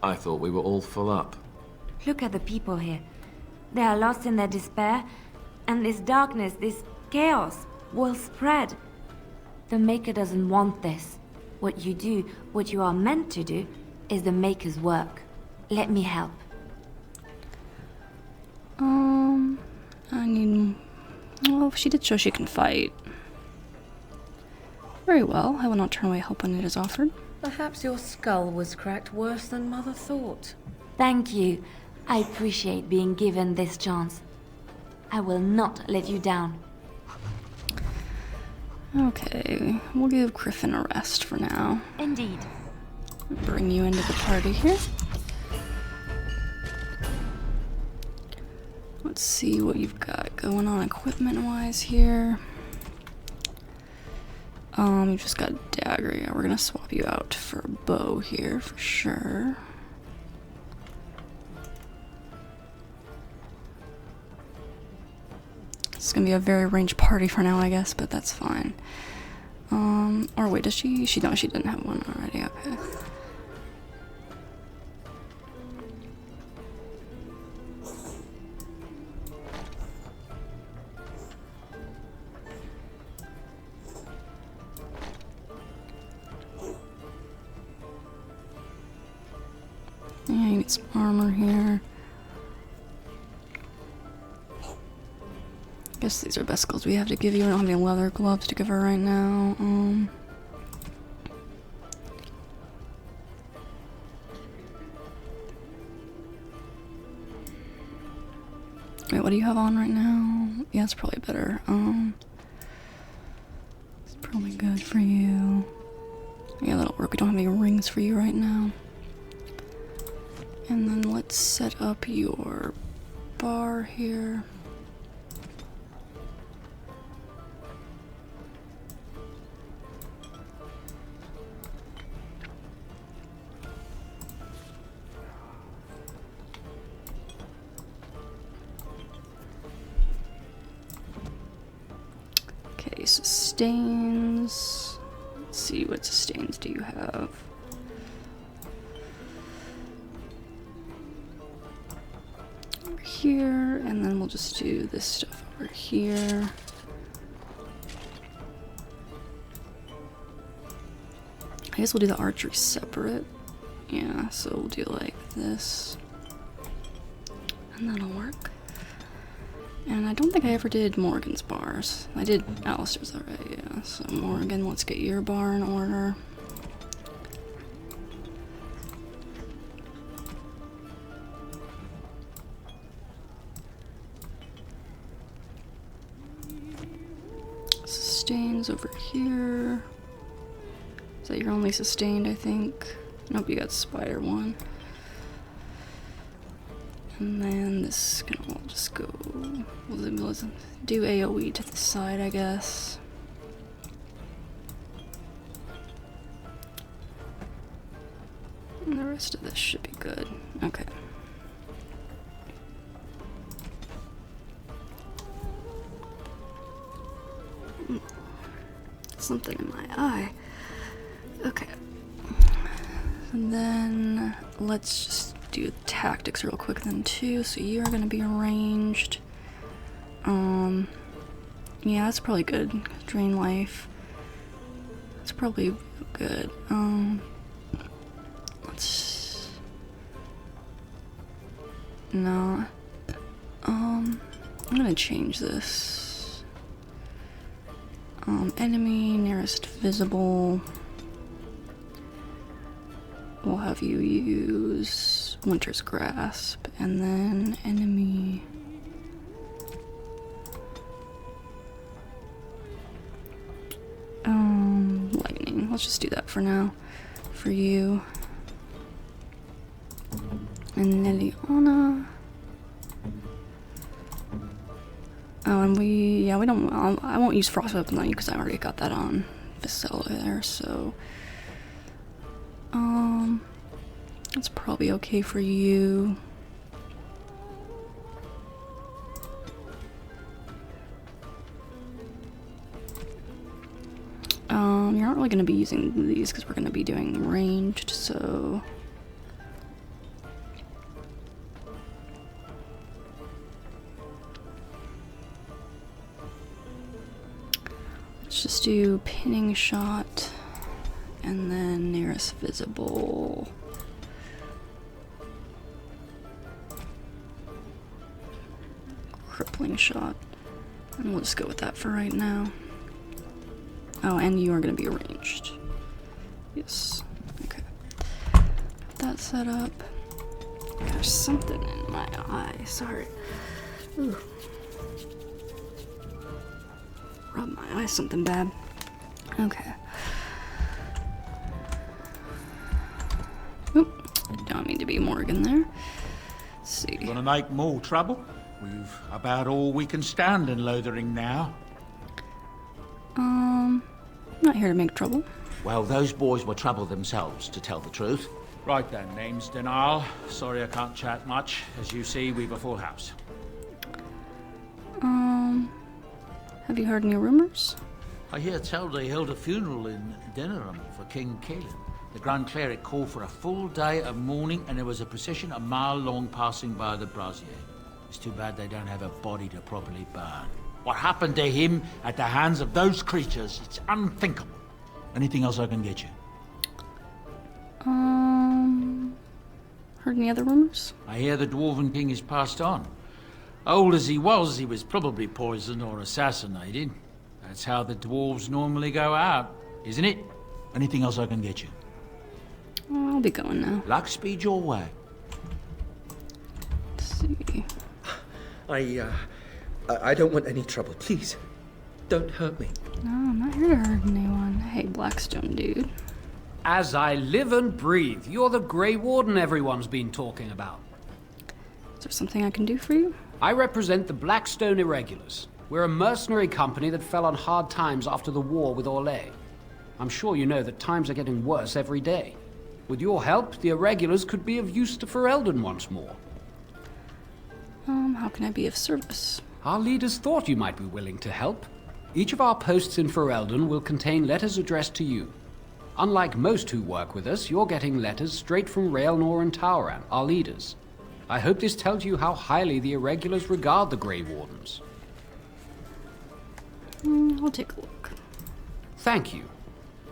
I thought we were all full up. Look at the people here. They are lost in their despair, and this darkness, this chaos, will spread. The Maker doesn't want this. What you do, what you are meant to do, is the Maker's work. Let me help. Well, she did show she can fight. Very well. I will not turn away help when it is offered. Perhaps your skull was cracked worse than Mother thought. Thank you. I appreciate being given this chance. I will not let you down. Okay, we'll give Griffin a rest for now. Indeed. Bring you into the party here. Let's see what you've got going on equipment-wise here. You've just got dagger. Yeah, we're gonna swap you out for a bow here for sure. It's gonna be a very ranged party for now, I guess, but that's fine. Or wait, does she? No, she didn't have one already. Okay. Yeah, you need some armor here. Guess these are best clothes we have to give you. I don't have any leather gloves to give her right now. Wait, what do you have on right now? Yeah, it's probably better. It's probably good for you. Yeah, that'll work. We don't have any rings for you right now. And then let's set up your bar here. Okay, sustains. Let's see, what sustains do you have? Over here, and then we'll just do this stuff over here. I guess we'll do the archery separate. Yeah, so we'll do like this. And that'll work. And I don't think I ever did Morgan's bars. I did Alistair's already, yeah. So Morgan, let's get your bar in order. Sustains over here. Is that your only sustained, I think? Nope, you got spider one. And then this we'll just go, we'll do AoE to the side, I guess. And the rest of this should be good. Okay. Something in my eye. Okay. And then let's just do tactics real quick then too. So you are going to be ranged. Yeah, that's probably good. Drain life. That's probably good. Let's no. I'm gonna change this. Enemy nearest visible. We'll have you use Winter's Grasp, and then enemy. Lightning. Let's just do that for now. For you. And Liliana. Oh, and we don't, I won't use Frost Weapon on you because I already got that on Visella there, so. That's probably okay for you. You're not really going to be using these because we're going to be doing ranged, so. Let's just do pinning shot and then nearest visible. Crippling shot. And we'll just go with that for right now. Oh, and you are going to be ranged. Yes. Okay. Got that set up. There's something in my eye. Sorry. Ooh. Rubbed my eye something bad. Okay. Oop. Don't mean to be Morgan there. Let's see. Gonna make more trouble? We've about all we can stand in Lothering now. Not here to make trouble. Well, those boys were trouble themselves, to tell the truth. Right then, name's Denal. Sorry I can't chat much. As you see, we've a full house. Have you heard any rumors? I hear tell they held a funeral in Denerim for King Caelan. The Grand Cleric called for a full day of mourning, and there was a procession a mile long passing by the brazier. It's too bad they don't have a body to properly burn. What happened to him at the hands of those creatures, it's unthinkable. Anything else I can get you? Heard any other rumors? I hear the Dwarven King is passed on. Old as he was probably poisoned or assassinated. That's how the dwarves normally go out, isn't it? Anything else I can get you? Oh, I'll be going now. Luck speed your way. Let's see. I don't want any trouble. Please, don't hurt me. No, I'm not here to hurt anyone. Hey, Blackstone dude. As I live and breathe, you're the Grey Warden everyone's been talking about. Is there something I can do for you? I represent the Blackstone Irregulars. We're a mercenary company that fell on hard times after the war with Orlais. I'm sure you know that times are getting worse every day. With your help, the Irregulars could be of use to Ferelden once more. How can I be of service? Our leaders thought you might be willing to help. Each of our posts in Ferelden will contain letters addressed to you. Unlike most who work with us, you're getting letters straight from Raelnor and Tauran, our leaders. I hope this tells you how highly the Irregulars regard the Grey Wardens. I'll take a look. Thank you.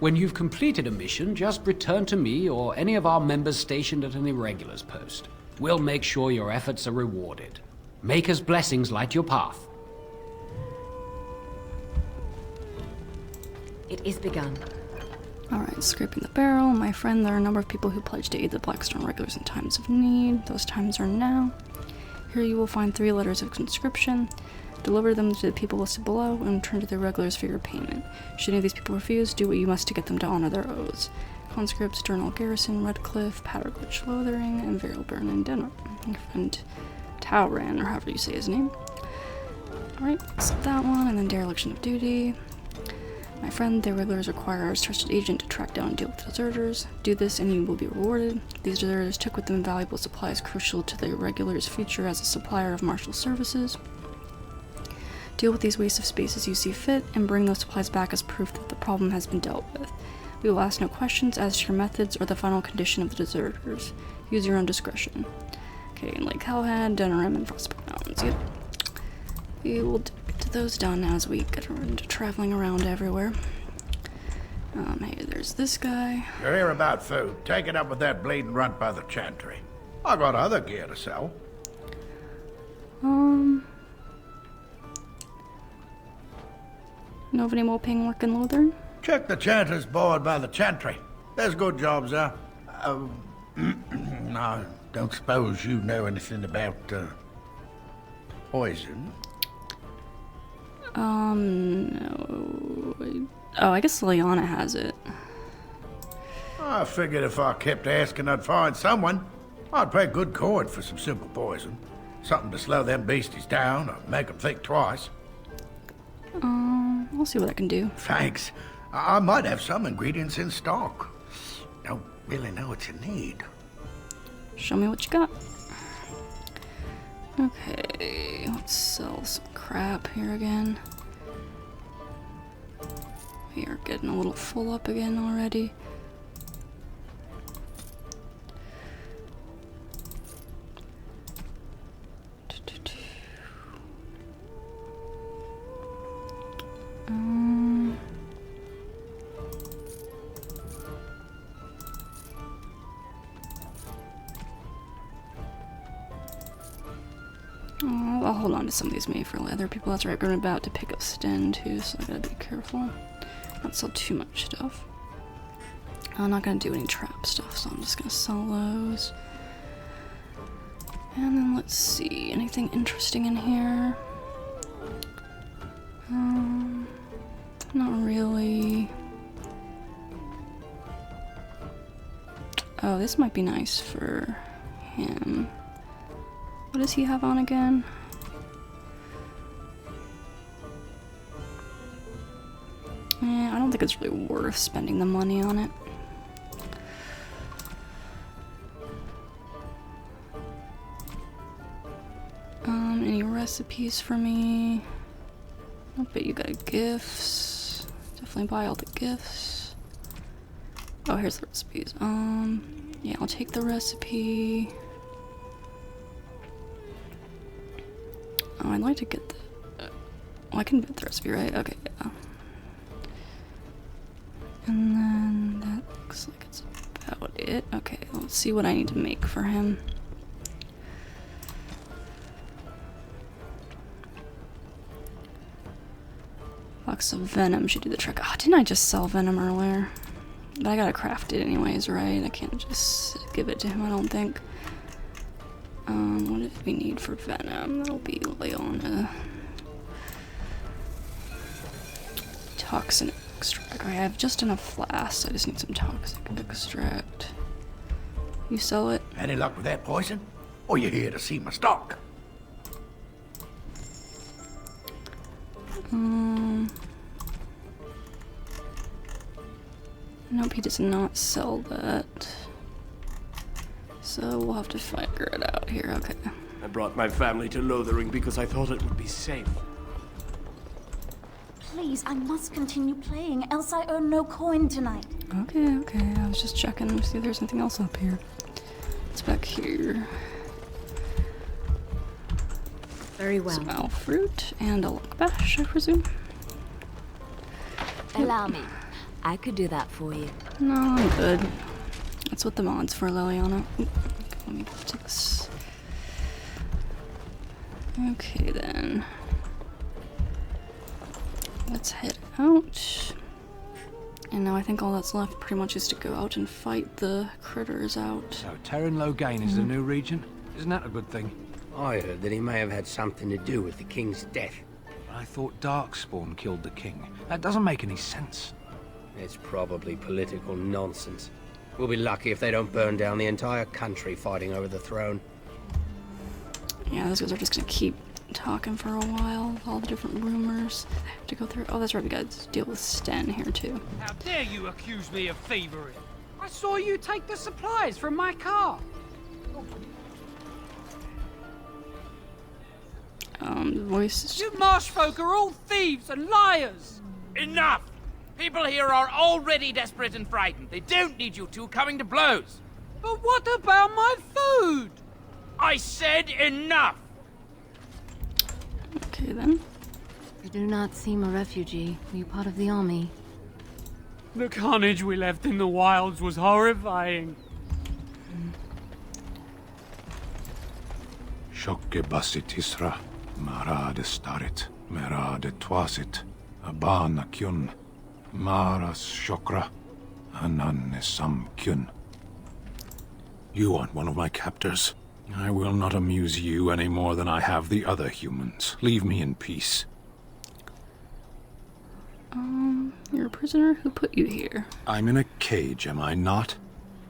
When you've completed a mission, just return to me or any of our members stationed at an Irregulars post. We'll make sure your efforts are rewarded. Maker's blessings light your path. It is begun. Alright, scraping the barrel. My friend, there are a number of people who pledged to aid the Blackstone regulars in times of need. Those times are now. Here you will find 3 letters of conscription. Deliver them to the people listed below and return to the regulars for your payment. Should any of these people refuse, do what you must to get them to honor their oaths. Conscripts, Durnall Garrison, Redcliffe, Patterglitch, Lothering, and Valeburn and Denver. My friend Tauran, or however you say his name. Alright, so that one, and then dereliction of duty. My friend, the regulars require our trusted agent to track down and deal with deserters. Do this and you will be rewarded. These deserters took with them valuable supplies crucial to the regulars' future as a supplier of martial services. Deal with these wastes of space as you see fit, and bring those supplies back as proof that the problem has been dealt with. We will ask no questions as to your methods or the final condition of the deserters. Use your own discretion. Okay, and Lake Hellhead, Denerim, and Frostbite Mountains, yep. We will get to those done as we get into traveling around everywhere. Hey, there's this guy. You're here about food. Take it up with that bleeding runt by the chantry. I got other gear to sell. Know of any moping work in Lothering? Check the chanter's board by the chantry. There's good jobs there. I don't suppose you know anything about, poison? No. Oh, I guess Liliana has it. I figured if I kept asking, I'd find someone. I'd pay good coin for some simple poison. Something to slow them beasties down or make them think twice. I'll see what I can do. Thanks. I might have some ingredients in stock. Don't really know what you need. Show me what you got. Okay, let's sell some crap here again. We are getting a little full up again already. I'll hold on to some of these made for other people. That's right, we're about to pick up Sten too, so I gotta be careful. Not sell too much stuff. I'm not gonna do any trap stuff, so I'm just gonna sell those. And then let's see, anything interesting in here? Not really. Oh, this might be nice for him. What does he have on again? I don't think it's really worth spending the money on it. Any recipes for me? I bet you got gifts. Definitely buy all the gifts. Oh, here's the recipes. Yeah, I'll take the recipe. Oh, I'd like to get the... oh, I can get the recipe, right? Okay, yeah. And then that looks like it's about it. Okay, let's Let's see what I need to make for him. Box of venom should do the trick. Oh, didn't I just sell venom earlier? But I gotta craft it anyways, right? I can't just give it to him, I don't think. What did we need for venom? That'll be Leona. Toxin extract. I have just enough flasks. I just need some toxic extract. You sell it? Any luck with that poison? Or you here to see my stock? Nope, he does not sell that. So we'll have to figure it out here. Okay. I brought my family to Lothering because I thought it would be safe. Please, I must continue playing, else I earn no coin tonight. Okay, okay. I was just checking to see if there's anything else up here. It's back here. Very well. Some elf fruit and a luck bash, I presume. Allow me. I could do that for you. No, I'm good. That's what the mod's for, Liliana. Oop, let me take this. Okay, then. Let's head out. And now I think all that's left pretty much is to go out and fight the critters out. So Terran Logain is the new regent? Isn't that a good thing? I heard that he may have had something to do with the king's death. I thought Darkspawn killed the king. That doesn't make any sense. It's probably political nonsense. We'll be lucky if they don't burn down the entire country fighting over the throne. Yeah, those guys are just gonna keep talking for a while. All the different rumors they have to go through. Oh, that's right, we gotta deal with Sten here too. How dare you accuse me of thievery? I saw you take the supplies from my car. The voice. You marsh folk are all thieves and liars. Enough! People here are already desperate and frightened. They don't need you two coming to blows. But what about my food? I said enough! Okay, then. You do not seem a refugee. Were you part of the army? The carnage we left in the wilds was horrifying. Shokke basit isra, marade starit, merade twasit, abana kyun, maras shokra, ananne sam kyun. You aren't one of my captors. I will not amuse you any more than I have the other humans. Leave me in peace. You're a prisoner? Who put you here? I'm in a cage, am I not?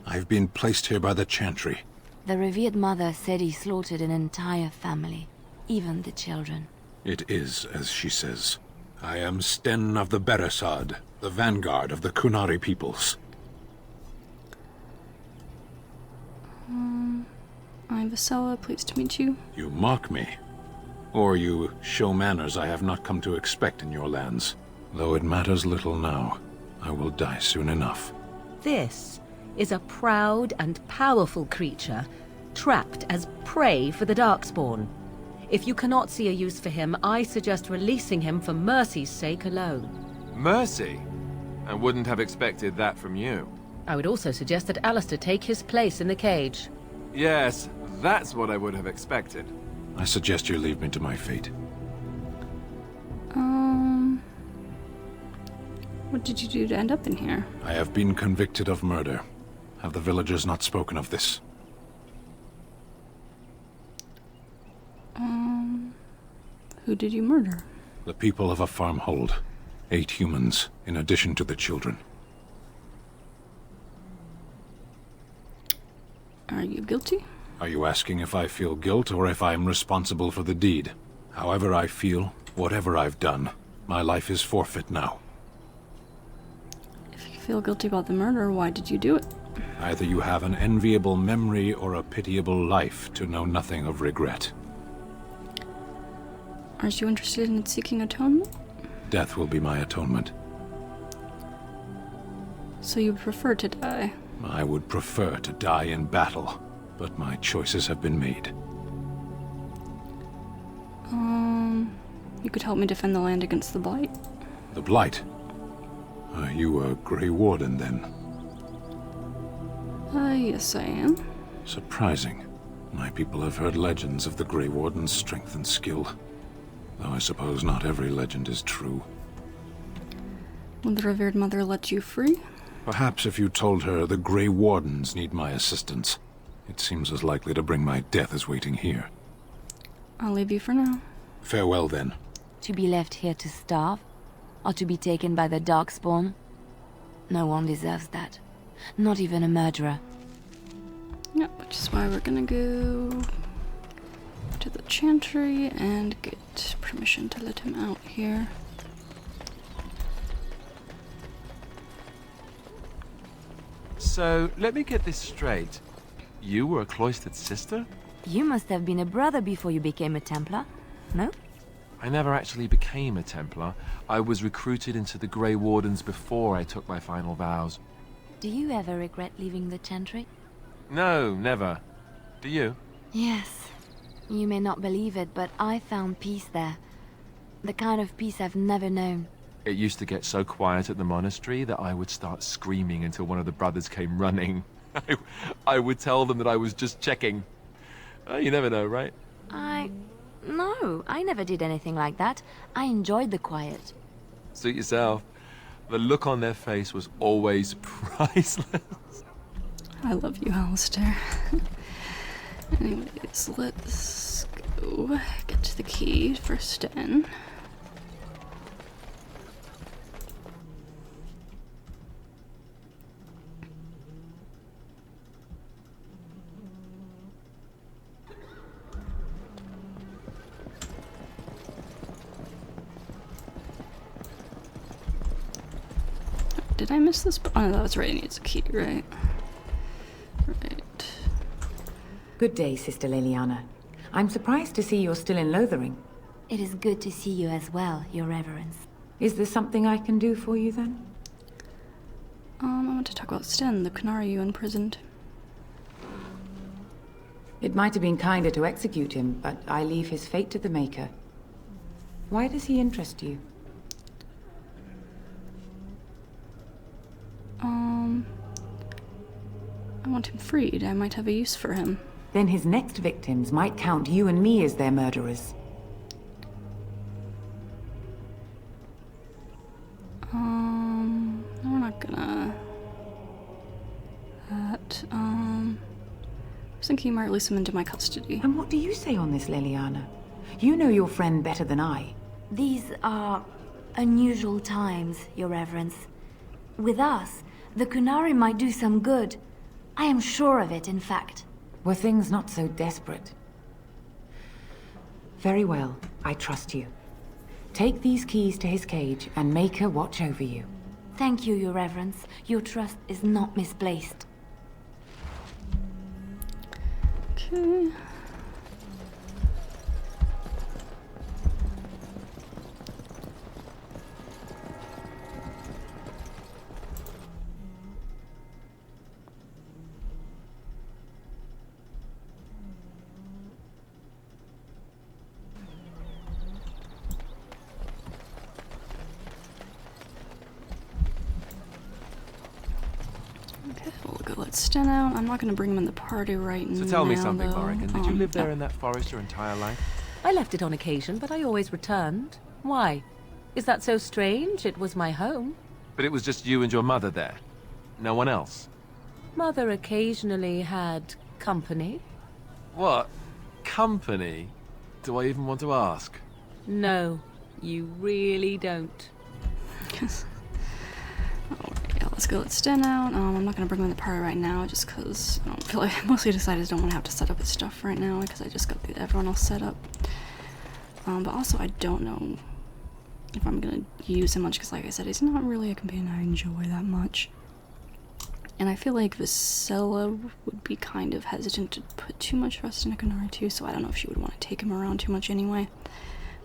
I've been placed here by the Chantry. The revered mother said he slaughtered an entire family, even the children. It is as she says. I am Sten of the Beresad, the vanguard of the Kunari peoples. I'm Visella, pleased to meet you. You mock me. Or you show manners I have not come to expect in your lands. Though it matters little now, I will die soon enough. This is a proud and powerful creature, trapped as prey for the Darkspawn. If you cannot see a use for him, I suggest releasing him for mercy's sake alone. Mercy? I wouldn't have expected that from you. I would also suggest that Alistair take his place in the cage. Yes, that's what I would have expected. I suggest you leave me to my fate. What did you do to end up in here? I have been convicted of murder. Have the villagers not spoken of this? Who did you murder? The people of a farmhold. 8 humans, in addition to the children. Are you guilty? Are you asking if I feel guilt or if I am responsible for the deed? However I feel, whatever I've done, my life is forfeit now. If you feel guilty about the murder, why did you do it? Either you have an enviable memory or a pitiable life to know nothing of regret. Aren't you interested in seeking atonement? Death will be my atonement. So you prefer to die? I would prefer to die in battle, but my choices have been made. You could help me defend the land against the Blight. The Blight? Are you a Grey Warden, then? Yes, I am. Surprising. My people have heard legends of the Grey Warden's strength and skill. Though I suppose not every legend is true. Will the revered mother let you free? Perhaps if you told her the Grey Wardens need my assistance. It seems as likely to bring my death as waiting here. I'll leave you for now. Farewell, then. To be left here to starve? Or to be taken by the Darkspawn? No one deserves that. Not even a murderer. Yep, which is why we're gonna go to the Chantry and get permission to let him out here. So, let me get this straight. You were a cloistered sister? You must have been a brother before you became a Templar, no? I never actually became a Templar. I was recruited into the Grey Wardens before I took my final vows. Do you ever regret leaving the Chantry? No, never. Do you? Yes. You may not believe it, but I found peace there. The kind of peace I've never known. It used to get so quiet at the monastery that I would start screaming until one of the brothers came running. I would tell them that I was just checking. You never know, right? No, I never did anything like that. I enjoyed the quiet. Suit yourself. The look on their face was always priceless. I love you, Alistair. Anyways, let's go get to the key for Sten. Did I miss this? Oh, no, that's right. It needs a key, right? Right. Good day, Sister Leliana. I'm surprised to see you're still in Lothering. It is good to see you as well, Your Reverence. Is there something I can do for you, then? I want to talk about Sten, the Canary you imprisoned. It might have been kinder to execute him, but I leave his fate to the Maker. Why does he interest you? I want him freed. I might have a use for him. Then his next victims might count you and me as their murderers. We're not gonna... That, I was thinking you might release him into my custody. And what do you say on this, Leliana? You know your friend better than I. These are unusual times, Your Reverence. With us, the Kunari might do some good. I am sure of it, in fact. Were things not so desperate? Very well, I trust you. Take these keys to his cage and make her watch over you. Thank you, Your Reverence. Your trust is not misplaced. Okay. Sten out. I'm not going to bring him in the party right now. So tell me something, though. Morrigan. Did you live there in that forest your entire life? I left it on occasion, but I always returned. Why? Is that so strange? It was my home. But it was just you and your mother there? No one else? Mother occasionally had company. What? Company? Do I even want to ask? No, you really don't. Yeah, let's go let Sten out. I'm not going to bring him in the party right now just because I don't feel like... Mostly decided I just don't want to have to set up his stuff right now because I just got everyone else set up. But also I don't know if I'm going to use him much because, like I said, he's not really a companion I enjoy that much. And I feel like Visella would be kind of hesitant to put too much trust in a Canary too, so I don't know if she would want to take him around too much anyway.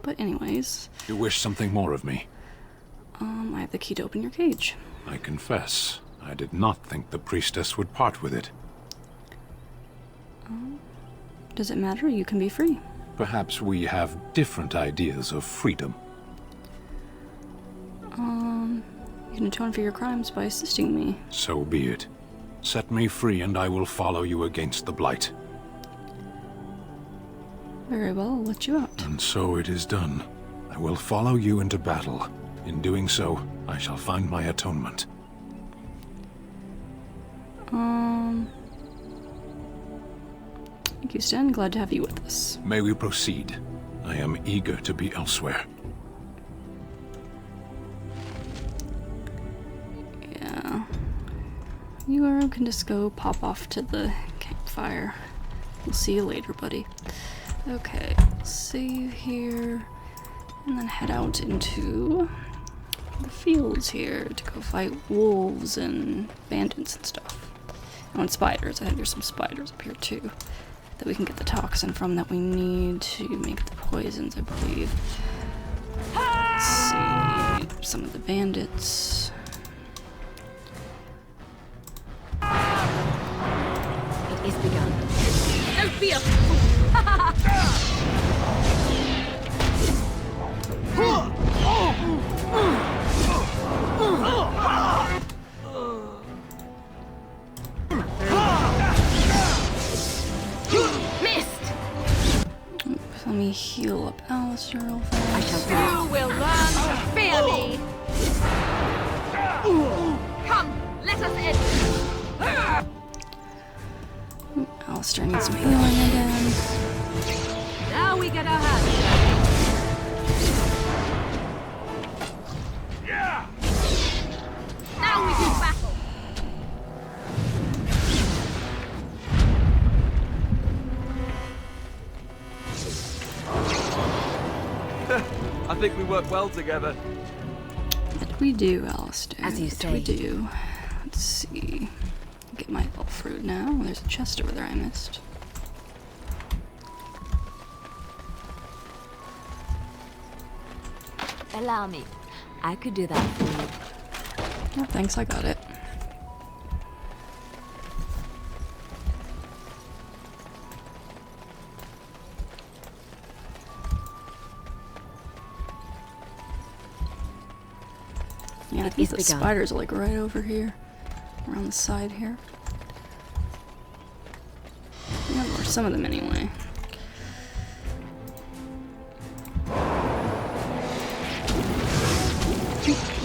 But anyways... You wish something more of me? I have the key to open your cage. I confess, I did not think the priestess would part with it. Does it matter? You can be free. Perhaps we have different ideas of freedom. You can atone for your crimes by assisting me. So be it. Set me free and I will follow you against the Blight. Very well, I'll let you out. And so it is done. I will follow you into battle. In doing so, I shall find my atonement. Thank you, Stan. Glad to have you with us. May we proceed? I am eager to be elsewhere. Yeah. You can just go pop off to the campfire. We'll see you later, buddy. Okay, save here, and then head out into the fields here to go fight wolves and bandits and stuff. Oh, and spiders. I think there's some spiders up here too that we can get the toxin from that we need to make the poisons, I believe. Let's see some of the bandits. It is begun. Don't be a fool! Missed! Let me heal up Alistair real fast. You will learn to fear me! Come, let us end! Alistair needs some healing again. Now we get our hands. Yeah! Now we do battle! I think we work well together. What did we do, Alistair? As you What say. did we do? Let's see. Get my elf fruit now. There's a chest over there I missed. Allow me. I could do that for you. Oh, thanks, I got it. Yeah, I think the spiders are like right over here. Around the side here. Yeah, or some of them anyway.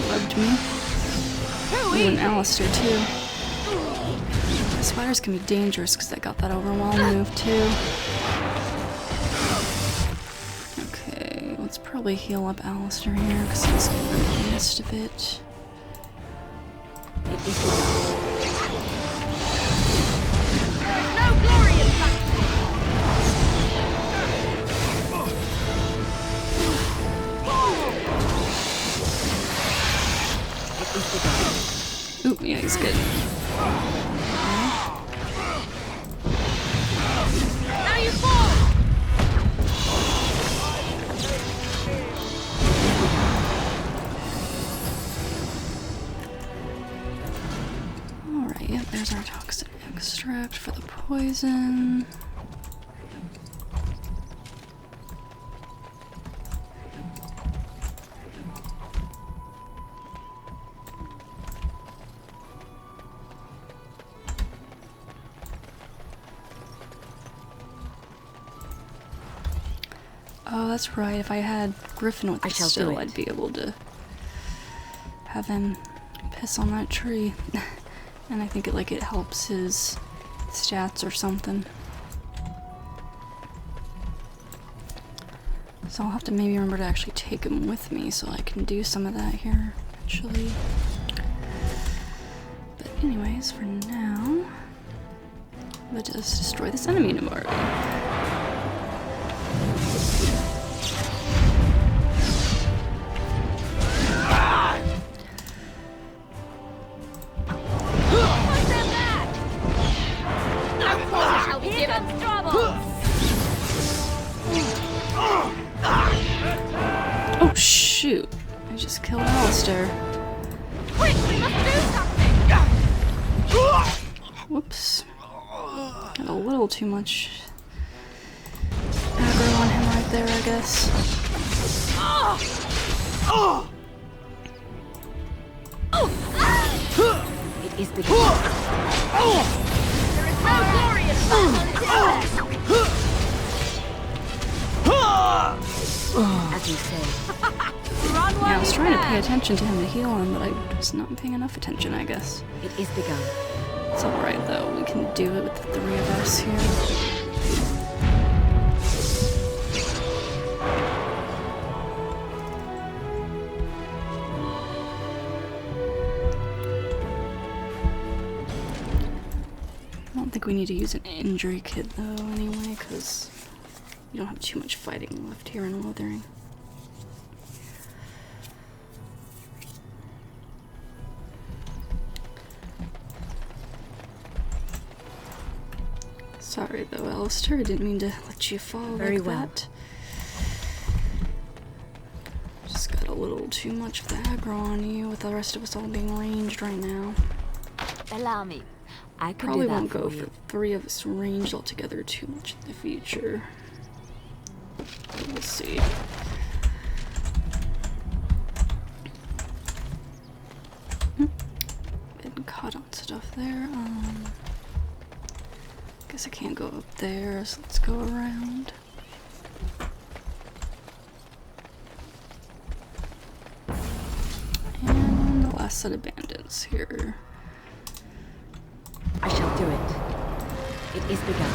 Loved me. Oh, and Alistair too. The spiders can be dangerous because they got that overwhelm move too. Okay, let's probably heal up Alistair here because he's missed a bit. No glory in that! Ooh, yeah, he's good. Now you fall! Alright, yep, there's our toxin extract for the poison. Oh, that's right. If I had Griffin with the still, I'd be able to have him piss on that tree. And I think it helps his stats or something. So I'll have to maybe remember to actually take him with me so I can do some of that here eventually. But anyways, for now, let's just destroy this enemy tomorrow. Oh shoot! I just killed Alistair. Quick, we must do something! Whoops. Got a little too much aggro on him right there, I guess. It is beginning. There is no glory in As you say. Yeah, I was trying to pay attention to him to heal him, but I was not paying enough attention, I guess. It is begun. It's alright though, we can do it with the 3 of us here. I don't think we need to use an injury kit though anyway, because we don't have too much fighting left here in Lothering. Sorry though, Alistair, I didn't mean to let you fall like that. Just got a little too much of the aggro on you with the rest of us all being ranged right now. Allow me. I could Probably do that won't go for you. for 3 of us ranged altogether too much in the future. We'll see. Getting caught on stuff there. Guess I can't go up there, so let's go around. And the last set of bandits here. I shall do it. It is begun.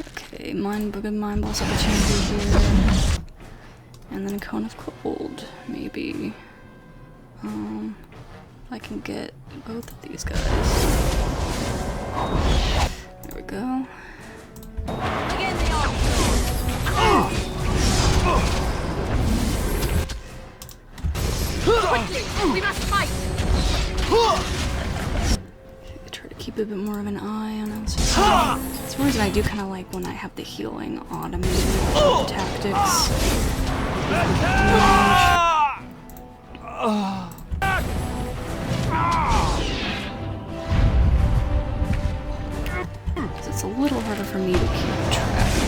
Okay, good mind boss opportunity here. And then a cone of cold, maybe. If I can get both of these guys. There we go. Quickly, we must fight. Try to keep a bit more of an eye on us. It's one reason I do kind of like when I have the healing automated tactics. Because it's a little harder for me to keep track of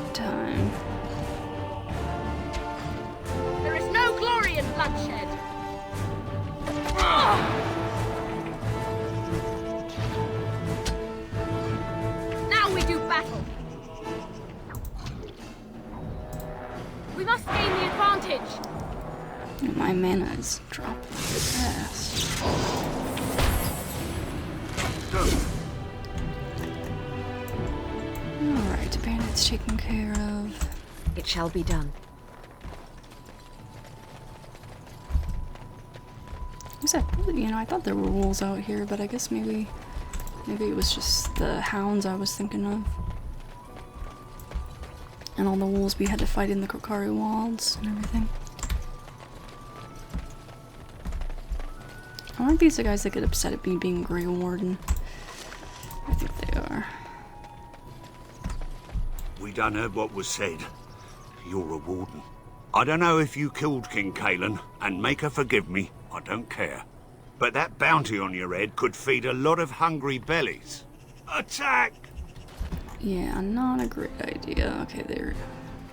it. Time. There is no glory in bloodshed. Now we do battle. We must gain the advantage. My mana is dropping fast. Alright, bandits taken care of. It shall be done. I thought there were wolves out here, but I guess maybe it was just the hounds I was thinking of. And all the wolves we had to fight in the Kokari wilds and everything. Aren't these the guys that get upset at me being Grey Warden? I think they are. We done heard what was said. You're a warden. I don't know if you killed King Kalen, and make her forgive me, I don't care. But that bounty on your head could feed a lot of hungry bellies. Attack! Yeah, not a great idea. Okay, they're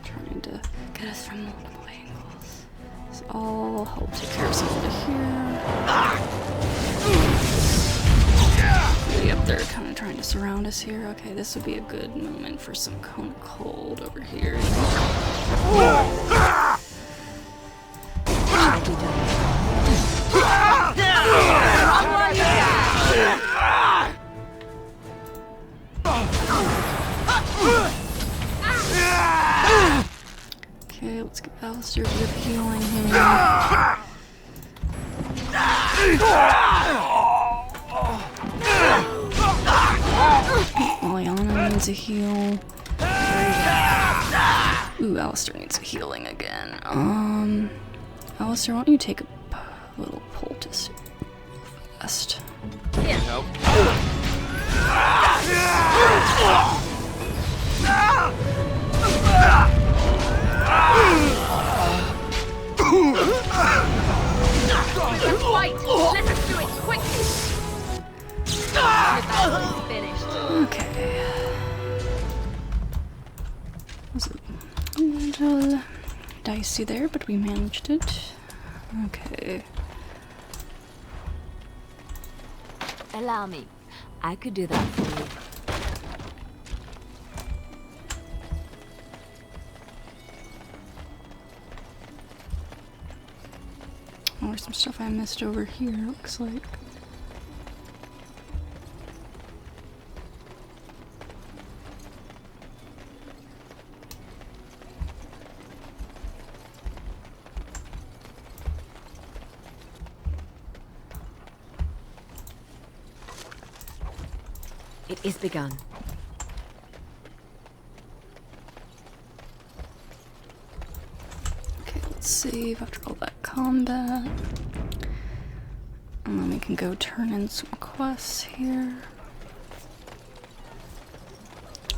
trying to get us from multiple angles. So I'll help take care of something here. Really up there kind of trying to surround us here. Okay, this would be a good moment for some cone of cold over here. Okay, let's get Alistair good healing here. Liana needs a heal. Ooh, Alistair needs a healing again. Alistair, why don't you take a little poultice fast? Help. Fight! Let us do it quickly! Finished. Okay. Was a little dicey there, but we managed it. Okay. Allow me. I could do that for you. Oh, there's some stuff I missed over here, looks like. It is begun. Okay, let's save after all that combat. And then we can go turn in some quests here.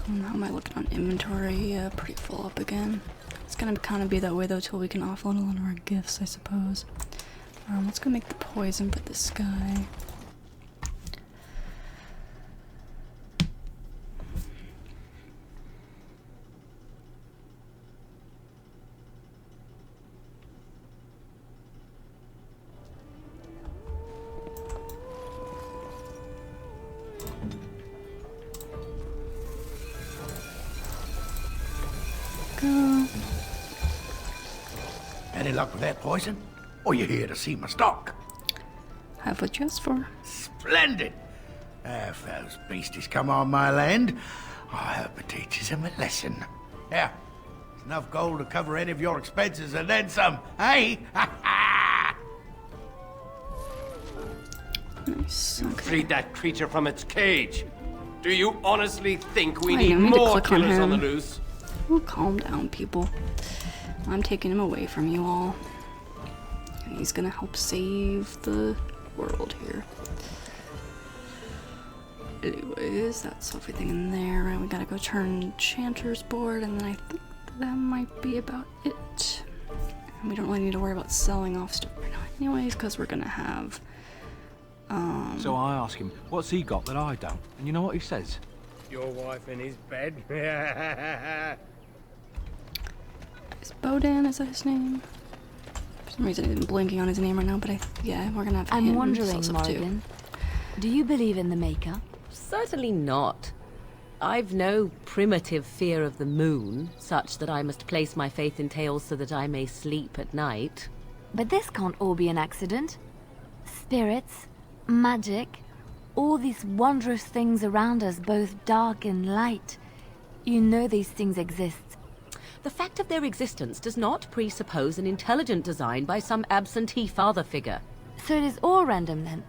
And how am I looking on inventory? Yeah, pretty full up again. It's gonna kind of be that way though till we can offload a lot of our gifts, I suppose. Let's go make the poison for this guy. Go. Any luck with that poison? Or you here to see my stock? Have what you asked for. Splendid! If those beasties come on my land, I hope it teaches them a lesson. Yeah, it's enough gold to cover any of your expenses and then some, hey? Nice. Okay. Freed that creature from its cage. Do you honestly think we I need didn't mean to more click on killers on the him. loose? Oh, calm down, people. I'm taking him away from you all. And he's gonna help save the world here. Anyways, that's everything in there. Right, we gotta go turn Enchanter's board, and then I think that might be about it. And we don't really need to worry about selling off stuff right now anyways, because we're gonna have... So I ask him, what's he got that I don't? And you know what he says? Your wife in his bed? Is Bodan, is that his name? For some reason I'm blinking on his name right now, but yeah, we're gonna have I'm him wondering, sell stuff too. Morrigan, do you believe in the Maker? Certainly not. I've no primitive fear of the moon, such that I must place my faith in tales so that I may sleep at night. But this can't all be an accident. Spirits, magic, all these wondrous things around us, both dark and light. You know these things exist. The fact of their existence does not presuppose an intelligent design by some absentee father figure. So it is all random then?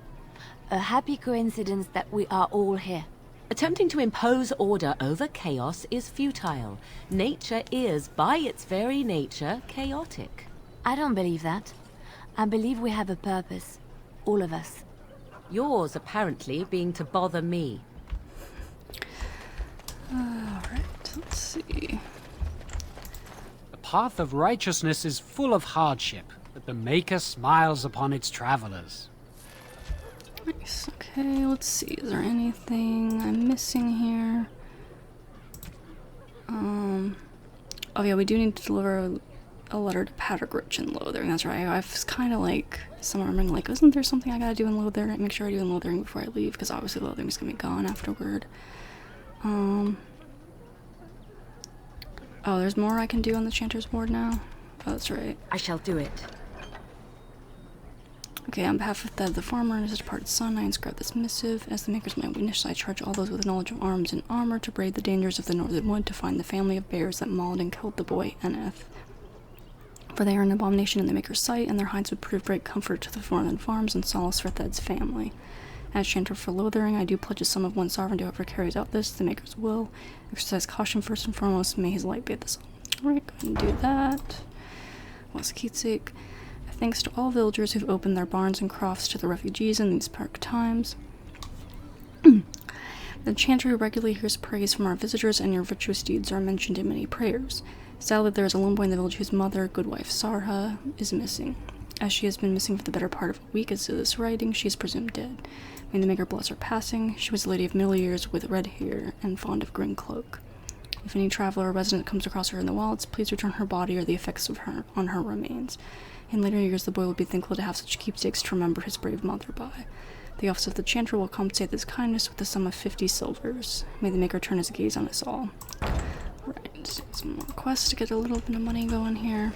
A happy coincidence that we are all here. Attempting to impose order over chaos is futile. Nature is, by its very nature, chaotic. I don't believe that. I believe we have a purpose. All of us. Yours, apparently, being to bother me. Alright, let's see. The path of righteousness is full of hardship, but the Maker smiles upon its travelers. Nice, okay, let's see. Is there anything I'm missing here? Oh yeah, we do need to deliver a letter to Patergrich in Lothering, that's right. I was kind of like, somewhere remembering like, isn't there something I gotta do in Lothering? Make sure I do in Lothering before I leave, because obviously Lothering's gonna be gone afterward. Oh, there's more I can do on the Chanter's board now? Oh, that's right. I shall do it. Okay, on behalf of Thad the farmer and his departed son, I inscribe this missive. As the Maker's my witness, I charge all those with knowledge of arms and armor to brave the dangers of the Northern Wood, to find the family of bears that mauled and killed the boy Eneth. For they are an abomination in the Maker's sight, and their hides would prove great comfort to the northern farms and solace for Thad's family. As Chanter for Lothering, I do pledge a sum of 1 sovereign to whoever carries out this, the Maker's will. Exercise caution first and foremost, may his light be at this. Alright, go ahead and do that. West Keatsake. Thanks to all villagers who've opened their barns and crofts to the refugees in these dark times. The Chanter who regularly hears praise from our visitors, and your virtuous deeds are mentioned in many prayers. Sadly, there is a lone boy in the village whose mother, good wife Sarha, is missing. As she has been missing for the better part of a week as to this writing, she is presumed dead. May the Maker bless her passing. She was a lady of middle years with red hair and fond of green cloak. If any traveler or resident comes across her in the wilds, please return her body or the effects of her on her remains. In later years, the boy will be thankful to have such keepsakes to remember his brave mother by. The office of the chanter will compensate this kindness with the sum of 50 silvers. May the Maker turn his gaze on us all. Right, some more quests to get a little bit of money going here.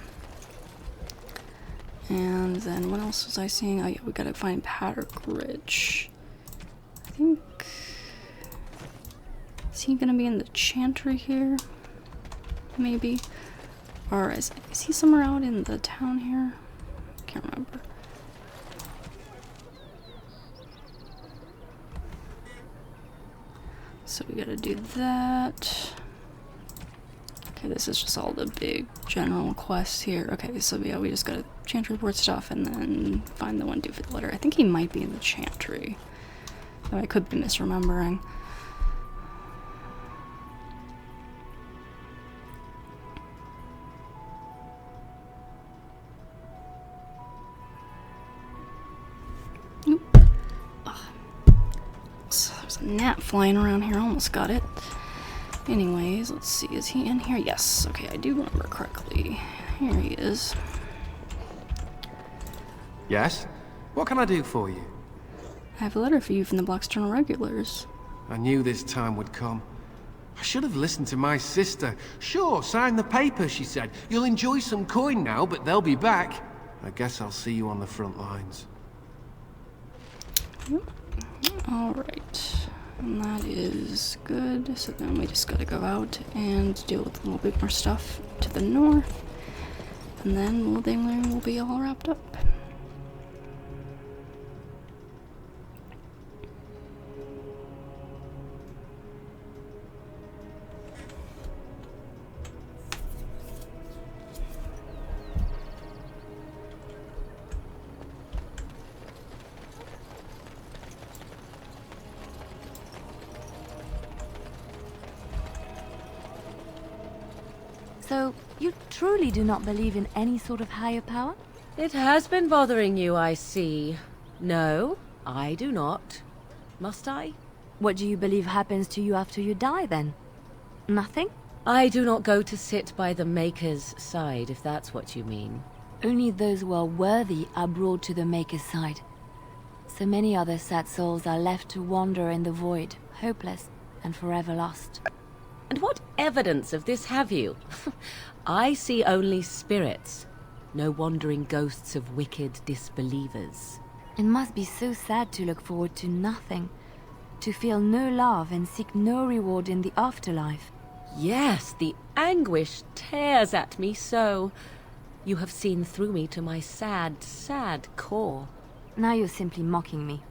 And then what else was I seeing? Oh yeah, we gotta find Paddock Ridge. I think... Is he gonna be in the chantry here? Maybe? Or is he somewhere out in the town here? Can't remember. So we gotta do that. Okay, this is just all the big general quests here. Okay, so yeah, we just gotta chantry report stuff and then find the one due for the letter. I think he might be in the chantry. Though I could be misremembering. There's a gnat flying around here, almost got it. Anyways, let's see, is he in here? Yes, okay, I do remember correctly. Here he is. Yes? What can I do for you? I have a letter for you from the Blackstone regulars. I knew this time would come. I should have listened to my sister. Sure, sign the paper, she said. You'll enjoy some coin now, but they'll be back. I guess I'll see you on the front lines. Yep. Alright. And that is good. So then we just gotta go out and deal with a little bit more stuff to the north. And then Lothering will be all wrapped up. So, you truly do not believe in any sort of higher power? It has been bothering you, I see. No, I do not. Must I? What do you believe happens to you after you die, then? Nothing? I do not go to sit by the Maker's side, if that's what you mean. Only those who are worthy are brought to the Maker's side. So many other sad souls are left to wander in the void, hopeless and forever lost. And what evidence of this have you? I see only spirits, no wandering ghosts of wicked disbelievers. It must be so sad to look forward to nothing, to feel no love and seek no reward in the afterlife. Yes, the anguish tears at me so. You have seen through me to my sad, sad core. Now you're simply mocking me.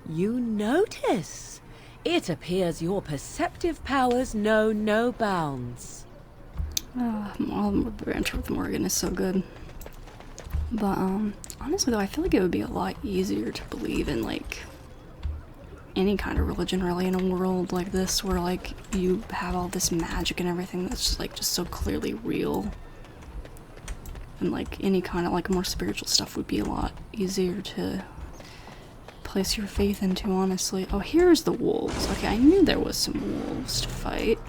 You notice? It appears your perceptive powers know no bounds. All the banter with Morgan is so good. But, honestly though, I feel like it would be a lot easier to believe in, like, any kind of religion, really, in a world like this, where, like, you have all this magic and everything that's just, like, just so clearly real. And, like, any kind of, like, more spiritual stuff would be a lot easier to place your faith into, honestly. Oh, here's the wolves. Okay, I knew there was some wolves to fight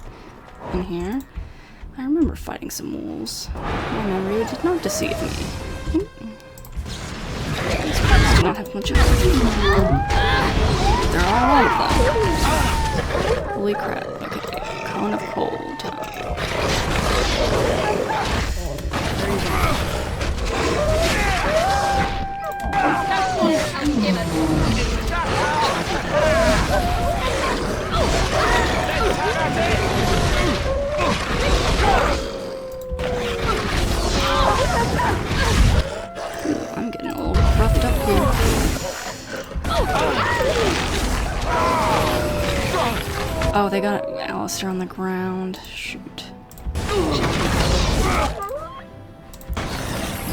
in here. I remember fighting some wolves. My memory did not deceive me. These wolves do not have much health. There are a lot of them. Holy crap. Okay, cone of cold. I'm getting a little roughed up here. Oh, they got Alistair on the ground. Shoot.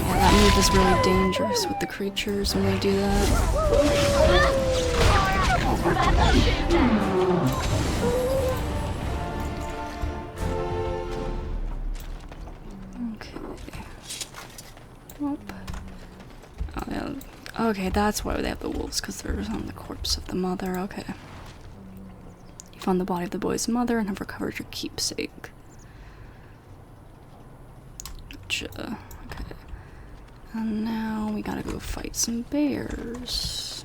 That move is really dangerous with the creatures when they do that. Okay. Nope. Oh, yeah. Okay, that's why they have the wolves, because they're on the corpse of the mother. Okay. You found the body of the boy's mother and have recovered your keepsake. Gotcha. Okay. And now we gotta go fight some bears.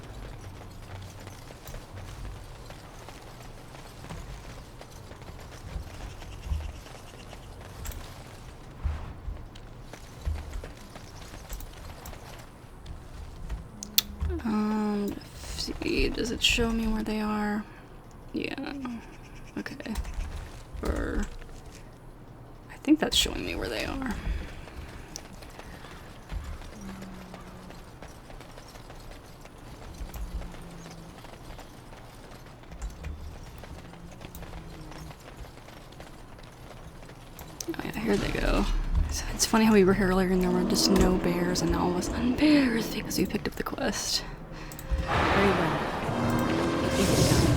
Let's see, does it show me where they are? Yeah. Okay. Or I think that's showing me where they are. Oh yeah, here they go. It's funny how we were here earlier and there were just no bears, and now all of a sudden bears because we picked up the quest. Very well. It is done.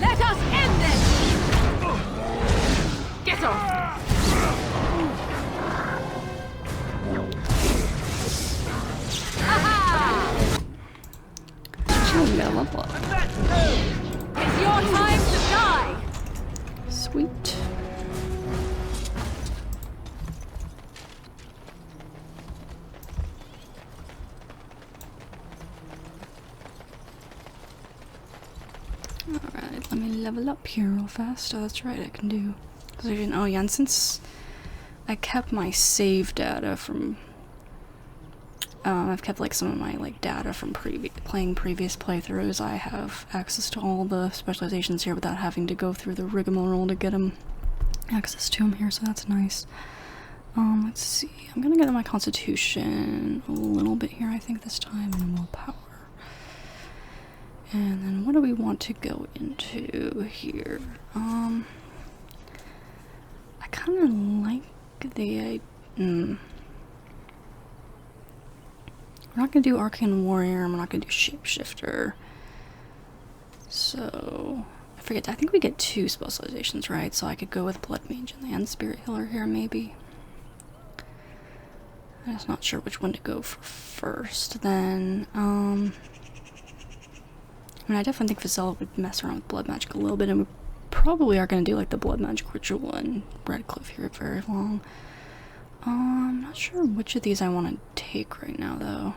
Let us end this! Get off! Aha! We gotta level up. It's your time to die! Sweet. Alright, let me level up here real fast. Oh, that's right, I can do. Cause I didn't. Oh, yeah, and since I kept my save data from. I've kept like some of my like data from playing previous playthroughs. I have access to all the specializations here without having to go through the rigmarole to get access to them here, so that's nice. Let's see. I'm gonna get my constitution a little bit here, I think, this time, and willpower. And then what do we want to go into here? I kind of like the we're not gonna do Arcane Warrior, I'm not gonna do Shapeshifter. So I forget, I think we get 2 specializations, right? So I could go with Blood Mage and Spirit Healer here, maybe. I'm just not sure which one to go for first. Then, I mean, I definitely think Visella would mess around with Blood Magic a little bit, and we probably are going to do like the Blood Magic Ritual and Redcliffe here very long. I'm not sure which of these I want to take right now, though.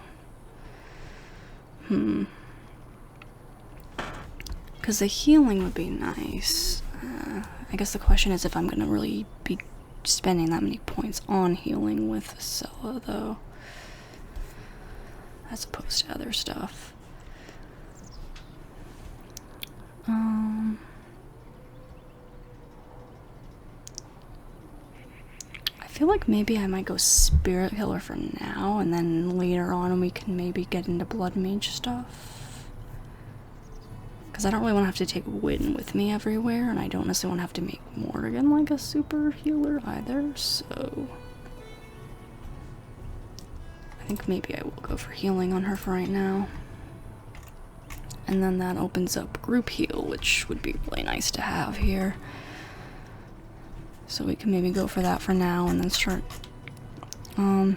Because the healing would be nice. I guess the question is if I'm going to really be spending that many points on healing with Visella, though, as opposed to other stuff. I feel like maybe I might go Spirit Healer for now, and then later on we can maybe get into Blood Mage stuff. Because I don't really want to have to take Win with me everywhere, and I don't necessarily want to have to make Morrigan like a super healer either, so I think maybe I will go for healing on her for right now. And then that opens up group heal, which would be really nice to have here. So we can maybe go for that for now and then start. I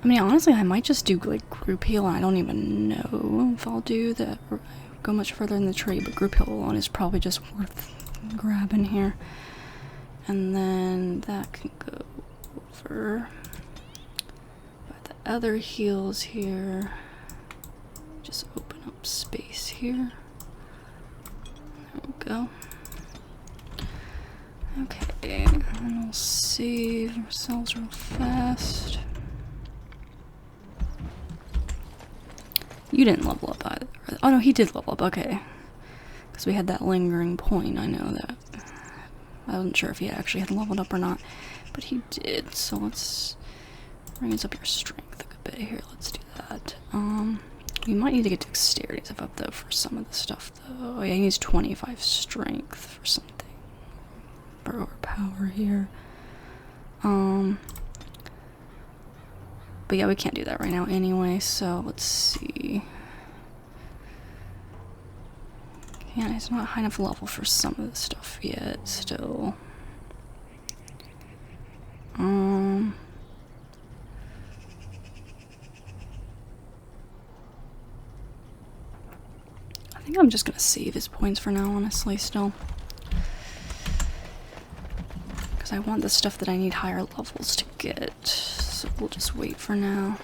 mean, honestly, I might just do like group heal, and I don't even know if I'll do that or go much further in the tree, but group heal alone is probably just worth grabbing here. And then that can go over. But the other heals here, just open up space here. There we go. Okay, and we'll save ourselves real fast. You didn't level up either. Oh no, he did level up, okay. Because we had that lingering point, I know that. I wasn't sure if he actually had leveled up or not, but he did, so let's raise up your strength a good bit here, let's do that. We might need to get dexterity stuff up though for some of the stuff though. Oh yeah, he needs 25 strength for something. For power here. But yeah, we can't do that right now anyway, so let's see. Yeah, he's not high enough level for some of the stuff yet, still. I think I'm just gonna save his points for now, honestly, still. Because I want the stuff that I need higher levels to get. So we'll just wait for now.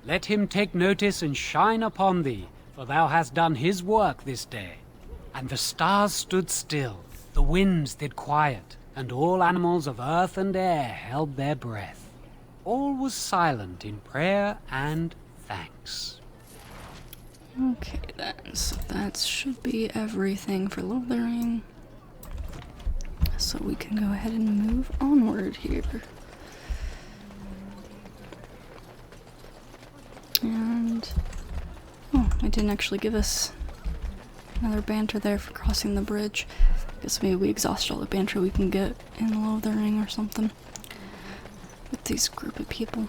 Let him take notice and shine upon thee, for thou hast done his work this day. And the stars stood still, the winds did quiet, and all animals of earth and air held their breath. All was silent in prayer and thanks. Okay then, so that should be everything for Lothering. So we can go ahead and move onward here. And oh, it didn't actually give us another banter there for crossing the bridge. Guess maybe we exhausted all the banter we can get in Lothering or something with these group of people.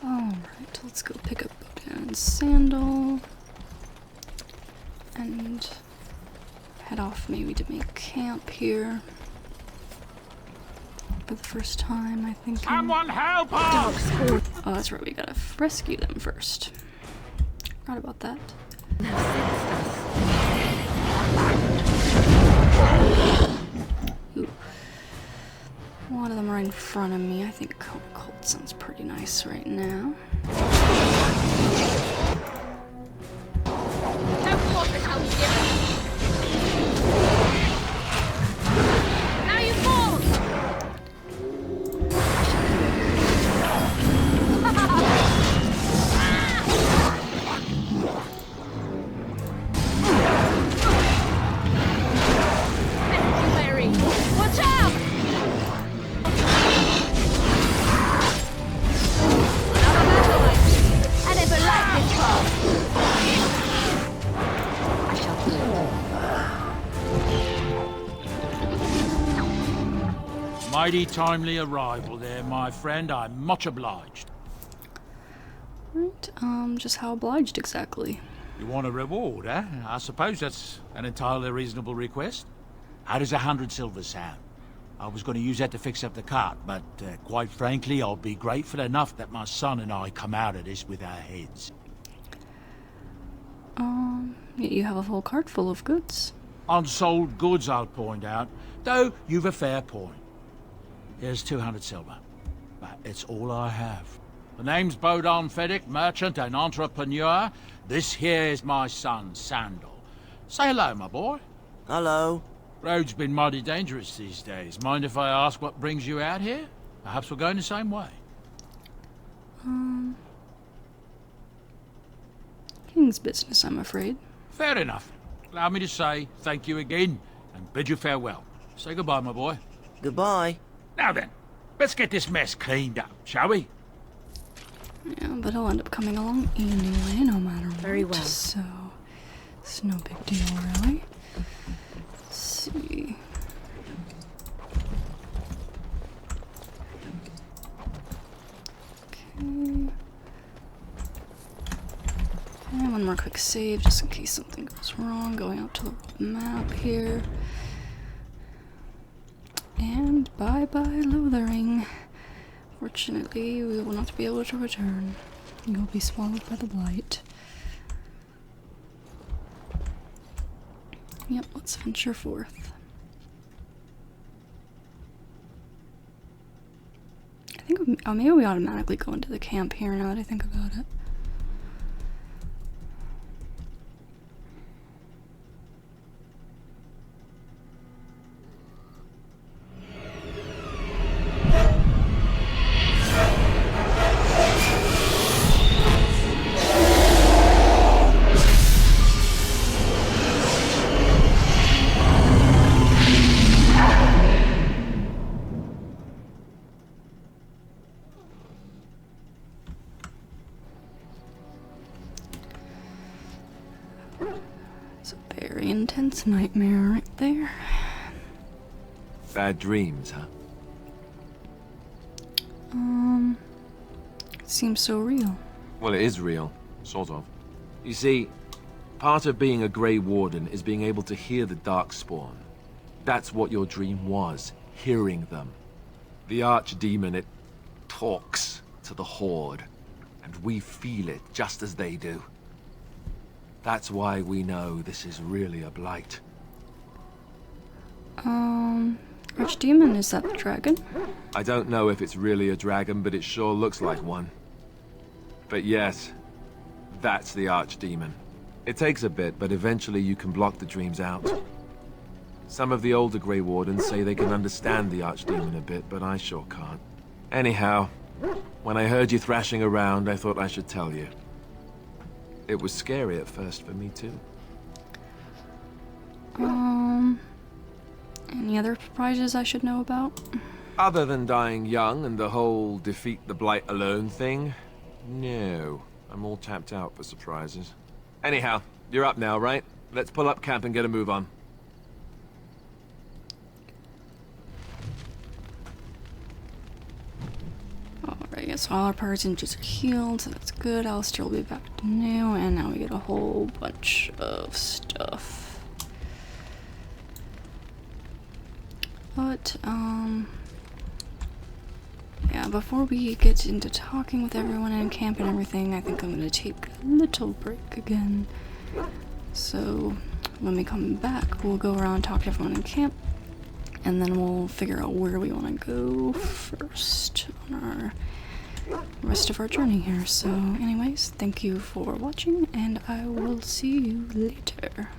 Alright, let's go pick up Bodan's sandal and head off maybe to make camp here. For the first time, I think. Someone help us! Oh, that's right, we gotta rescue them first. Forgot about that. Ooh. A lot of them are in front of me. I think Cold sounds pretty nice right now. Don't want the help given. Now you fall! Watch out! I never liked this part. I shall do it. Mighty timely arrival there, my friend. I'm much obliged. Right, just how obliged exactly? You want a reward, eh? I suppose that's an entirely reasonable request. How does 100 silver sound? I was going to use that to fix up the cart, but quite frankly, I'll be grateful enough that my son and I come out of this with our heads. Yeah, you have a full cart full of goods. Unsold goods, I'll point out, though you've a fair point. Here's 200 silver, but it's all I have. The name's Bodan Fedek, merchant and entrepreneur. This here is my son, Sandal. Say hello, my boy. Hello. Road's been mighty dangerous these days. Mind if I ask what brings you out here? Perhaps we're going the same way. King's business, I'm afraid. Fair enough. Allow me to say thank you again and bid you farewell. Say goodbye, my boy. Goodbye. Now then, let's get this mess cleaned up, shall we? Yeah, but he'll end up coming along anyway, no matter what. Very well. So, it's no big deal, really. Let's see. Okay. And one more quick save, just in case something goes wrong. Going out to the map here. And bye-bye, Lothering. Fortunately, we will not be able to return. You will be swallowed by the blight. Yep, let's venture forth. I think maybe we automatically go into the camp here now that I think about it. It's a very intense nightmare right there. Bad dreams, huh? Seems so real. Well, it is real. Sort of. You see, part of being a Grey Warden is being able to hear the Darkspawn. That's what your dream was, hearing them. The Archdemon, it talks to the Horde, and we feel it just as they do. That's why we know this is really a blight. Archdemon, is that the dragon? I don't know if it's really a dragon, but it sure looks like one. But yes, that's the Archdemon. It takes a bit, but eventually you can block the dreams out. Some of the older Grey Wardens say they can understand the Archdemon a bit, but I sure can't. Anyhow, when I heard you thrashing around, I thought I should tell you. It was scary at first for me, too. Any other surprises I should know about? Other than dying young and the whole defeat the Blight alone thing, no. I'm all tapped out for surprises. Anyhow, you're up now, right? Let's pull up camp and get a move on. Alright, so all our parts injuries are healed, so that's good. Alistair will be back to new, and now we get a whole bunch of stuff. But, yeah, before we get into talking with everyone in camp and everything, I think I'm gonna take a little break again. So, when we come back, we'll go around and talk to everyone in camp, and then we'll figure out where we want to go first on our rest of our journey here. So, anyways, thank you for watching, and I will see you later.